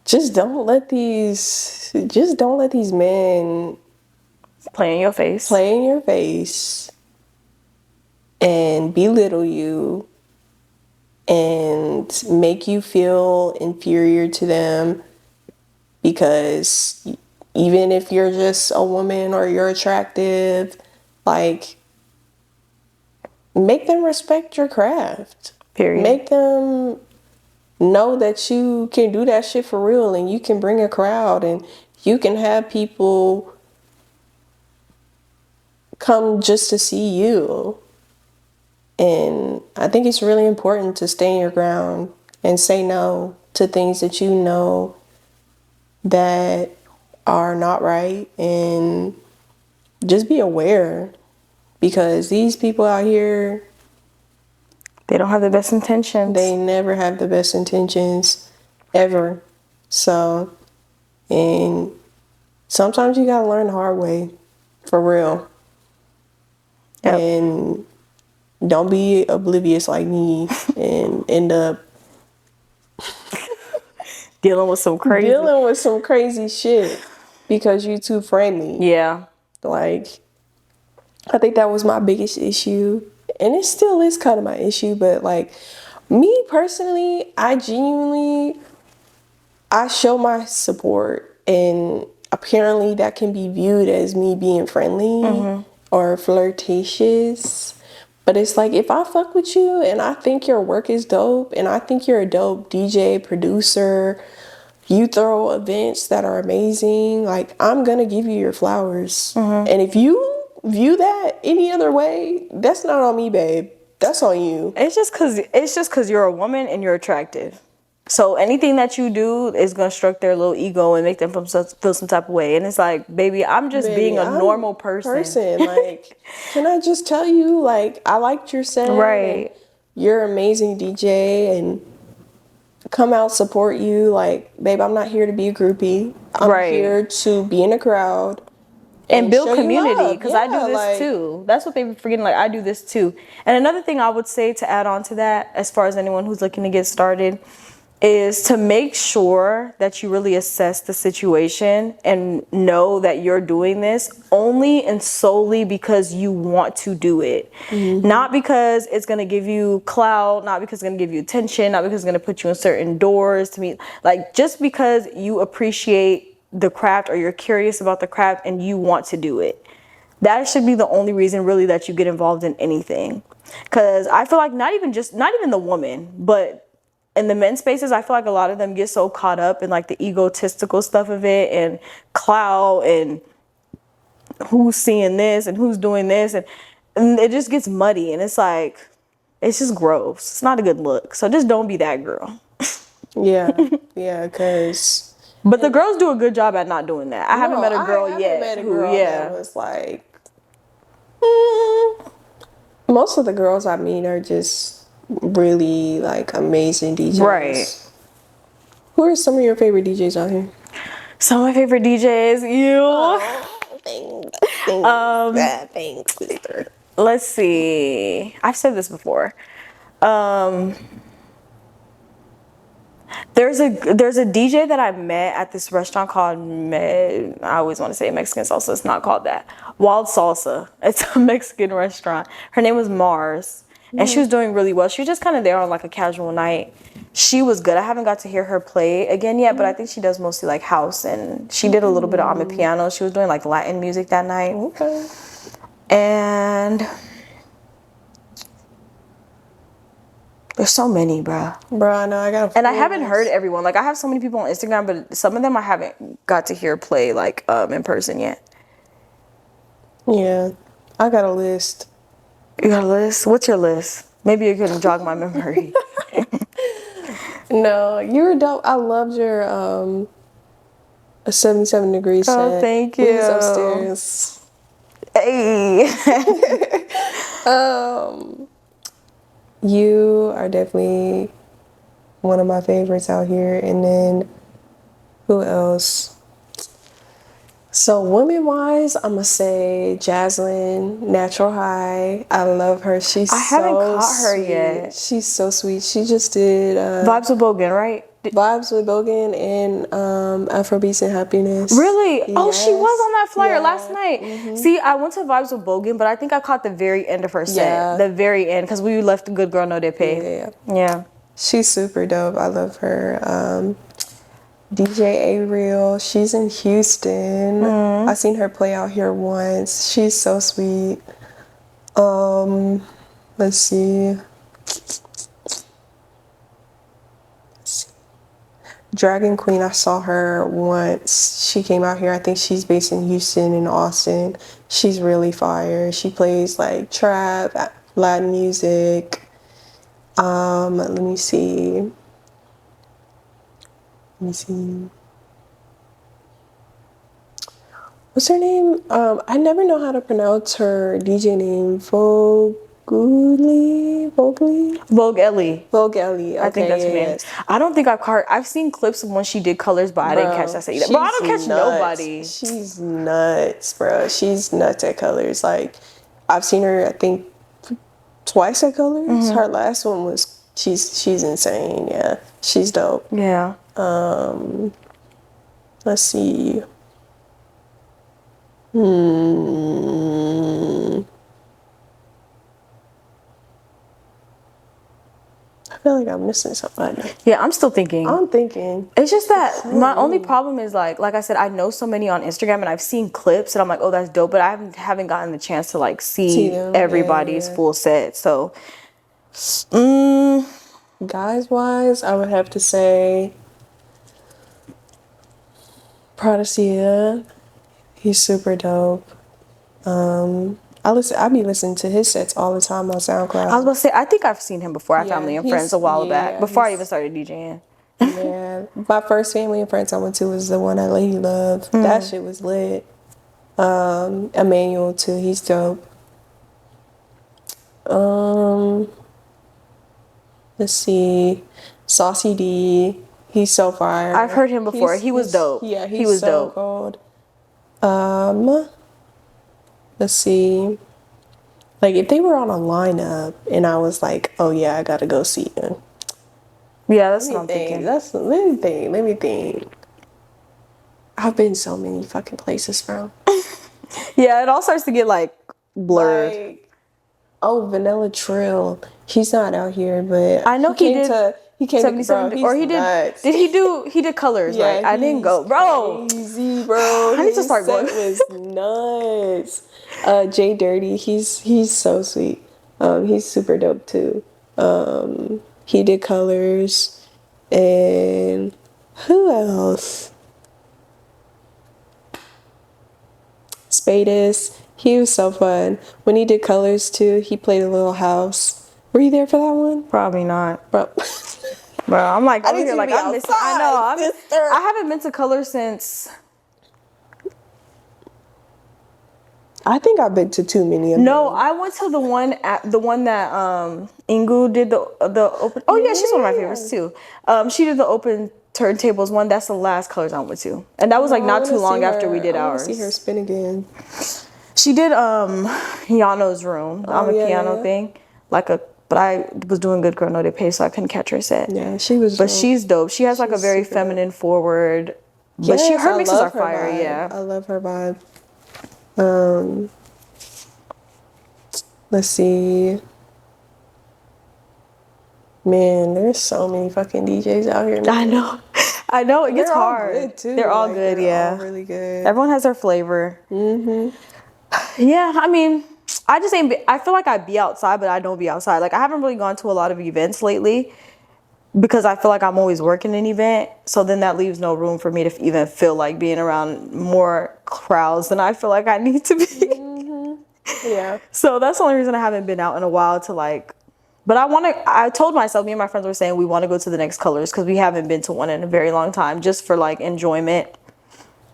Speaker 2: Just don't let these men
Speaker 1: Play in your face.
Speaker 2: play in your face and belittle you and make you feel inferior to them, because even if you're just a woman or you're attractive, like, make them respect your craft.
Speaker 1: Period.
Speaker 2: Make them know that you can do that shit for real, and you can bring a crowd, and you can have people come just to see you. And I think it's really important to stand your ground and say no to things that you know that are not right, and just be aware, because these people out here,
Speaker 1: They don't have the best intentions.
Speaker 2: they never have the best intentions ever. So, and sometimes you gotta learn the hard way, for real.
Speaker 1: Yep.
Speaker 2: And don't be oblivious like me and end up
Speaker 1: Dealing with some crazy
Speaker 2: shit because you too friendly.
Speaker 1: Yeah.
Speaker 2: Like, I think that was my biggest issue, and it still is kind of my issue. But like, me personally, I show my support, and apparently that can be viewed as me being friendly or flirtatious. But it's like, if I fuck with you and I think your work is dope and I think you're a dope DJ, producer, you throw events that are amazing, like, I'm gonna give you your flowers. And if you view that any other way, that's not on me, babe. That's on you.
Speaker 1: It's just cause you're a woman and you're attractive. So anything that you do is gonna stroke their little ego and make them feel some type of way. And it's like, baby, I'm just being a normal person.
Speaker 2: Like, can I just tell you, like, I liked your set.
Speaker 1: Right.
Speaker 2: You're an amazing DJ, and come out, support you. Like, babe, I'm not here to be a groupie. I'm here to be in a crowd
Speaker 1: and build community, because I do this too. That's what they be forgetting. Like, I do this too. And another thing I would say to add on to that, as far as anyone who's looking to get started, is to make sure that you really assess the situation and know that you're doing this only and solely because you want to do it. Not because it's going to give you clout, not because it's going to give you attention, not because it's going to put you in certain doors to meet. Like, just because you appreciate the craft or you're curious about the craft and you want to do it. That should be the only reason really that you get involved in anything. Because I feel like not even the woman, but in the men's spaces, I feel like a lot of them get so caught up in like the egotistical stuff of it and clout and who's seeing this and who's doing this, and it just gets muddy, and it's like, it's just gross. It's not a good look. So just don't be that girl.
Speaker 2: Yeah, because...
Speaker 1: But the girls do a good job at not doing that. I haven't met a girl yet.
Speaker 2: That was like... Most of the girls I meet are just really, like, amazing DJs.
Speaker 1: Right.
Speaker 2: Who are some of your favorite DJs out here?
Speaker 1: Some of my favorite DJs,
Speaker 2: Thanks, sister.
Speaker 1: Let's see. I've said this before. There's a DJ that I met at this restaurant called I always want to say Mexican Salsa. It's not called that. Wild Salsa. It's a Mexican restaurant. Her name was Mars. And she was doing really well. She was just kind of there on like a casual night. She was good. I haven't got to hear her play again yet, but I think she does mostly like house, and she did a little bit on the piano. She was doing like Latin music that night.
Speaker 2: Okay.
Speaker 1: And there's so many, bruh.
Speaker 2: I know, I got
Speaker 1: and I haven't heard everyone. Like, I have so many people on Instagram, but some of them I haven't got to hear play like in person yet.
Speaker 2: Yeah, I got a list.
Speaker 1: You got a list? What's your list? Maybe you can jog my memory.
Speaker 2: No, you were dope. I loved your a 77 degrees set.
Speaker 1: Oh, thank you.
Speaker 2: Please upstairs.
Speaker 1: Hey.
Speaker 2: You are definitely one of my favorites out here. And then who else? So women wise, I'm gonna say Jaslyn, Natural High. I love her. She's
Speaker 1: I haven't
Speaker 2: so
Speaker 1: caught her
Speaker 2: sweet.
Speaker 1: yet.
Speaker 2: She's so sweet. She just did
Speaker 1: Vibes with Bogan, right?
Speaker 2: Vibes with Bogan and Afrobeats and Happiness.
Speaker 1: Really? Oh, she was
Speaker 2: Yes.
Speaker 1: on that flyer
Speaker 2: Yeah.
Speaker 1: last night. See, I went to Vibes with Bogan, but I think I caught the very end of her set.
Speaker 2: Yeah.
Speaker 1: The very end, because we left the Good Girl No DjPayyy. Yeah.
Speaker 2: She's super dope. I love her. DjPayyy Real. She's in Houston. I seen her play out here once. She's so sweet. Let's see. Dragon Queen, I saw her once. She came out here. I think she's based in Houston and Austin. She's really fire. She plays like trap, Latin music. Let me see. What's her name? I never know how to pronounce her DJ name.
Speaker 1: Vogue Ellie.
Speaker 2: Vogue Ellie. Okay,
Speaker 1: I think that's her name. I don't think I've seen clips of when she did colors, but I didn't catch that set either. Bro, I don't catch nobody.
Speaker 2: She's nuts, bro. She's nuts at colors. Like, I've seen her, I think, twice at colors. Her last one was, she's insane. Yeah, she's dope.
Speaker 1: Yeah.
Speaker 2: Let's see. I feel like I'm missing somebody.
Speaker 1: Yeah, I'm still thinking.
Speaker 2: I'm thinking.
Speaker 1: It's just that my only problem is like I said, I know so many on Instagram and I've seen clips and I'm like, oh, that's dope, but I haven't gotten the chance to like see
Speaker 2: them,
Speaker 1: everybody's full set. So,
Speaker 2: guys wise, I would have to say Pradacia. He's super dope. I be listening to his sets all the time on SoundCloud.
Speaker 1: I was about to say, I think I've seen him before at
Speaker 2: Yeah,
Speaker 1: Family and Friends a while back, before I even started DJing.
Speaker 2: Yeah, my first Family and Friends I went to was the one at Lady Love. That shit was lit. Emmanuel too, he's dope. Let's see, Saucy D, he's so fire.
Speaker 1: I've heard him before. He was dope.
Speaker 2: Yeah,
Speaker 1: he was
Speaker 2: so
Speaker 1: dope.
Speaker 2: Cold. Let's see. Like, if they were on a lineup and I was like, oh yeah, I gotta go see them.
Speaker 1: Yeah, that's what I'm thinking.
Speaker 2: Let me think. I've been so many fucking places, bro.
Speaker 1: Yeah, it all starts to get like blurred.
Speaker 2: Like, oh, Vanilla Trill. He's not out here, but
Speaker 1: I know he did.
Speaker 2: He came
Speaker 1: 77,
Speaker 2: to, bro,
Speaker 1: or he
Speaker 2: nuts.
Speaker 1: he did colors, right? I didn't go, bro.
Speaker 2: Crazy, bro.
Speaker 1: I need to start going.
Speaker 2: Was nuts. Jay Dirty, he's so sweet. He's super dope too. He did colors, and who else? Spadis. He was so fun. When he did colors too, he played a little house. Were you there for that one?
Speaker 1: Probably not,
Speaker 2: Bro.
Speaker 1: bro. I'm like over
Speaker 2: need
Speaker 1: here,
Speaker 2: to
Speaker 1: like
Speaker 2: be
Speaker 1: I'm missing. I
Speaker 2: outside,
Speaker 1: know.
Speaker 2: sister.
Speaker 1: I haven't been to colors since.
Speaker 2: I think I've been to too many of them.
Speaker 1: No, I went to the one that Ingu did the open. Oh yeah, she's one of my favorites too. She did the open turntables one. That's the last colors I went to, and that was like not too long after we did ours.
Speaker 2: I see her spin again.
Speaker 1: She did Yano's room, the piano thing, but I was doing Good Girl No DjPayyy, so I couldn't catch her set.
Speaker 2: Yeah, she was.
Speaker 1: But she's dope. She has like a very feminine forward. But her mixes are fire.
Speaker 2: Vibe.
Speaker 1: Yeah,
Speaker 2: I love her vibe. Let's see. Man, there's so many fucking DJs out here. Man.
Speaker 1: I know. It gets
Speaker 2: They're all
Speaker 1: hard.
Speaker 2: good too.
Speaker 1: They're all good.
Speaker 2: They're all really good.
Speaker 1: Everyone has their flavor. Yeah, I mean, I just ain't. I feel like I be outside, but I don't be outside. Like I haven't really gone to a lot of events lately because I feel like I'm always working an event. So then that leaves no room for me to even feel like being around more crowds than I feel like I need to be.
Speaker 2: Yeah.
Speaker 1: So that's the only reason I haven't been out in a while to like. But I told myself, me and my friends were saying we want to go to the next colors because we haven't been to one in a very long time, just for like enjoyment.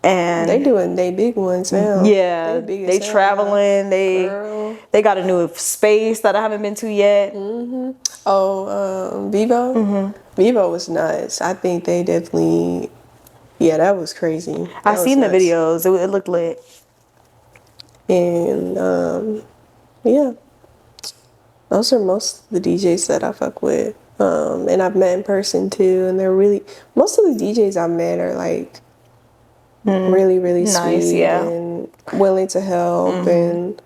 Speaker 1: And
Speaker 2: they doing they big ones now.
Speaker 1: Yeah, they traveling. They got a new space that I haven't been to yet.
Speaker 2: Oh, Vivo. Vivo was nuts. I think they definitely Yeah, that was crazy.
Speaker 1: I
Speaker 2: That
Speaker 1: seen the
Speaker 2: was nuts.
Speaker 1: videos. It looked lit.
Speaker 2: And yeah, those are most of the DJs that I fuck with. And I've met in person too, and they're really most of the DJs I've met are like really, really
Speaker 1: Nice,
Speaker 2: sweet
Speaker 1: yeah.
Speaker 2: and willing to help and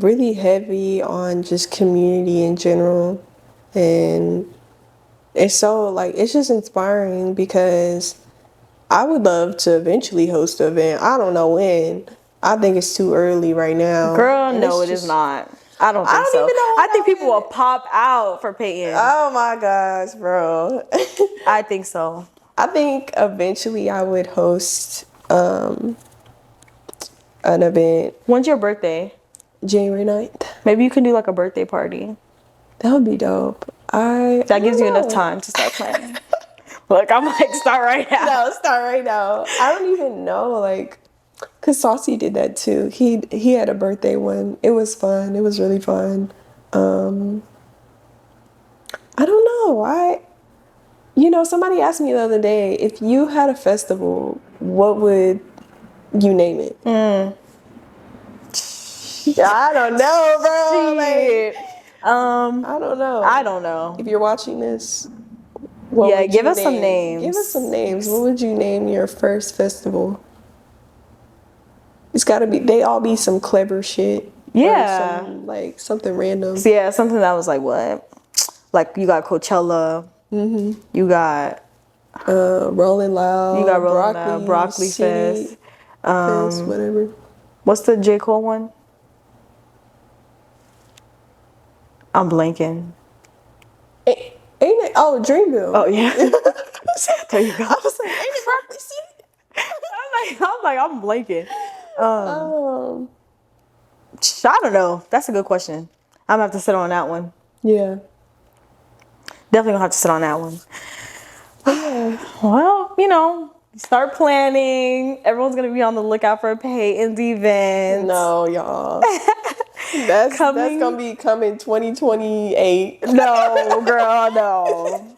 Speaker 2: really heavy on just community in general. And it's so like it's just inspiring because I would love to eventually host an event. I don't know when. I think it's too early right now.
Speaker 1: Girl,
Speaker 2: And
Speaker 1: no,
Speaker 2: it's
Speaker 1: it is
Speaker 2: just-
Speaker 1: not. I don't
Speaker 2: I
Speaker 1: think
Speaker 2: don't
Speaker 1: so.
Speaker 2: even know
Speaker 1: I
Speaker 2: when
Speaker 1: think
Speaker 2: I
Speaker 1: people will
Speaker 2: would-
Speaker 1: pop out for paying.
Speaker 2: Oh my gosh, bro.
Speaker 1: I think so.
Speaker 2: I think eventually I would host an event
Speaker 1: When's your birthday?
Speaker 2: January 9th.
Speaker 1: Maybe you can do like a birthday party.
Speaker 2: That would be dope. I
Speaker 1: That gives you
Speaker 2: don't
Speaker 1: enough
Speaker 2: know.
Speaker 1: time to start planning. Look, I'm like, start right now.
Speaker 2: No, start right now. I don't even know, like, cause Saucy did that too. He had a birthday one. It was fun. It was really fun. I don't know. Somebody asked me the other day, if you had a festival, what would you name it? I don't know, bro. Like, I don't know.
Speaker 1: I don't know.
Speaker 2: If you're watching this, what
Speaker 1: Yeah,
Speaker 2: would
Speaker 1: give
Speaker 2: you
Speaker 1: us some
Speaker 2: name?
Speaker 1: names.
Speaker 2: Give us some names. What would you name your first festival? It's gotta be. They all be some clever shit.
Speaker 1: Yeah.
Speaker 2: Or some, like something random.
Speaker 1: So yeah, something that was like what? Like you got Coachella. Mm-hmm. You got
Speaker 2: Rolling Loud.
Speaker 1: You got Rolling Loud, Broccoli
Speaker 2: City
Speaker 1: Fest.
Speaker 2: Fest, whatever.
Speaker 1: What's the J. Cole one? I'm blanking.
Speaker 2: Ain't it? Oh, Dreamville.
Speaker 1: Oh yeah. There you go.
Speaker 2: I was like, ain't it Broccoli City?
Speaker 1: I'm blanking.
Speaker 2: Um,
Speaker 1: I don't know. That's a good question. I'm gonna have to sit on that one.
Speaker 2: yeah.
Speaker 1: Definitely gonna have to sit on that one.
Speaker 2: Yeah.
Speaker 1: Well, start planning. Everyone's gonna be on the lookout for a pay indie event.
Speaker 2: No, y'all. That's gonna be coming 2028.
Speaker 1: No, girl, no.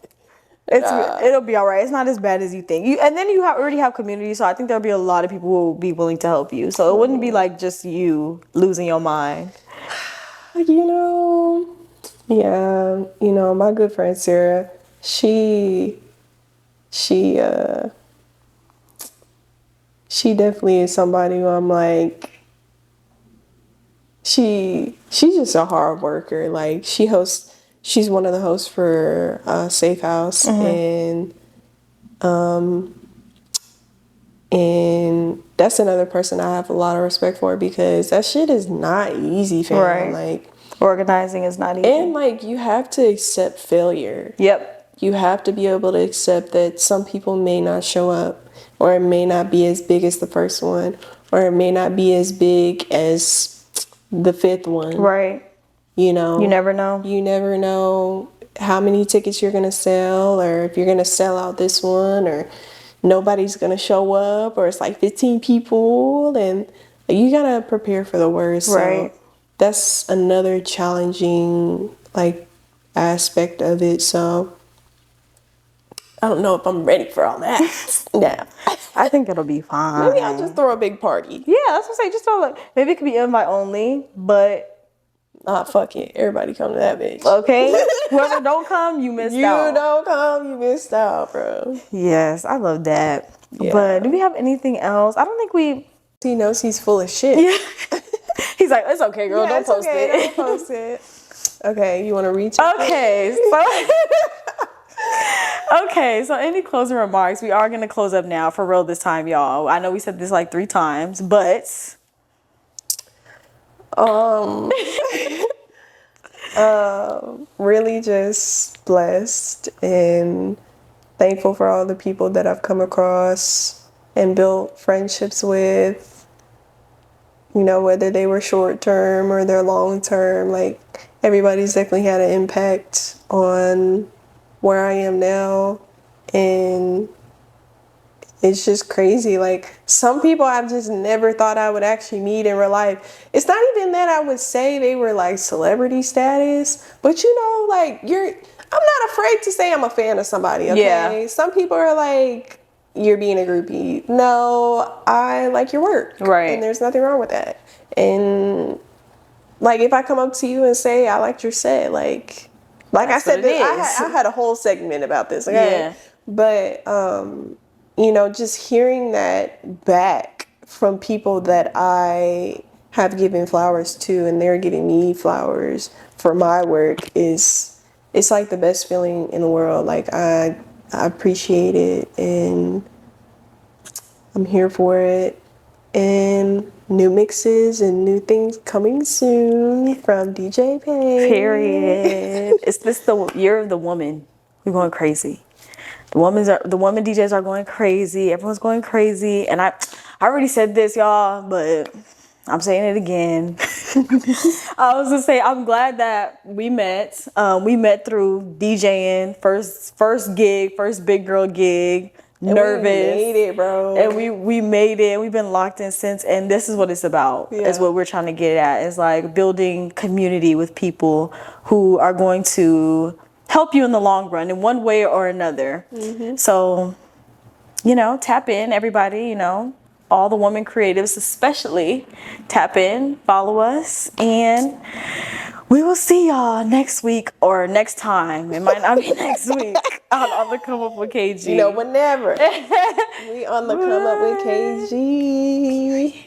Speaker 1: It'll be all right. It's not as bad as you think. And then you already have community, so I think there'll be a lot of people who will be willing to help you. So it wouldn't be like just you losing your mind.
Speaker 2: Yeah, my good friend Sarah, she definitely is somebody who I'm like, she's just a hard worker. Like she's one of the hosts for Safe House, and that's another person I have a lot of respect for because that shit is not easy, fam.
Speaker 1: Right.
Speaker 2: Like
Speaker 1: Organizing is not easy.
Speaker 2: and like you have to accept failure.
Speaker 1: Yep.
Speaker 2: You have to be able to accept that some people may not show up, or it may not be as big as the first one, or it may not be as big as the fifth one.
Speaker 1: Right. You never know.
Speaker 2: You never know how many tickets you're going to sell, or if you're going to sell out this one, or nobody's going to show up, or it's like 15 people, and you got to prepare for the worst.
Speaker 1: Right.
Speaker 2: So that's another challenging like aspect of it. So I don't know if I'm ready for all that. Nah.
Speaker 1: I think it'll be fine.
Speaker 2: Maybe I'll just throw a big party.
Speaker 1: Yeah, that's what I'm saying. Just throw maybe it could be invite only, but
Speaker 2: Fuck it. Everybody come to that bitch.
Speaker 1: okay. Whoever don't come, you missed out.
Speaker 2: You don't come, you missed out, bro.
Speaker 1: Yes, I love that.
Speaker 2: Yeah.
Speaker 1: But do we have anything else? I don't think we.
Speaker 2: He knows he's full of shit.
Speaker 1: Yeah. He's like, it's okay, girl. Don't post it.
Speaker 2: Don't post it. Okay, you want to reach?
Speaker 1: Okay, so any closing remarks? We are gonna close up now for real this time, y'all. I know we said this like 3 times, but
Speaker 2: really just blessed and thankful for all the people that I've come across and built friendships with. Whether they were short term or they're long term, like everybody's definitely had an impact on where I am now. And it's just crazy. Like some people I've just never thought I would actually meet in real life. It's not even that I would say they were like celebrity status, but like I'm not afraid to say I'm a fan of somebody. Okay.
Speaker 1: Yeah.
Speaker 2: Some people are like, you're being a groupie. No, I like your work.
Speaker 1: Right.
Speaker 2: And there's nothing wrong with that. And like, if I come up to you and say, I liked your set, like I
Speaker 1: That's
Speaker 2: said,
Speaker 1: what it
Speaker 2: I had a whole segment about this. Okay?
Speaker 1: Yeah.
Speaker 2: But, you know, just hearing that back from people that I have given flowers to and they're giving me flowers for my work it's like the best feeling in the world. Like, I appreciate it and I'm here for it. And new mixes and new things coming soon from DjPayyy.
Speaker 1: Period. It's this the year of the woman. We're going crazy. The woman DJs are going crazy. Everyone's going crazy. And I already said this, y'all, but I'm saying it again. I was gonna say I'm glad that we met. We met through DJing, first gig, first big girl gig. Nervous.
Speaker 2: We made it, bro.
Speaker 1: And we made it. We've been locked in since, and this is what it's about.
Speaker 2: Yeah.
Speaker 1: Is what we're trying to get at. It's like building community with people who are going to help you in the long run in one way or another. Mm-hmm. So, you know, tap in, everybody. You know, all the women creatives, especially, tap in, follow us, and we will see y'all next week or next time. It might not be next week on the Come Up with KG.
Speaker 2: You know, whenever. We on the Come Up with KG.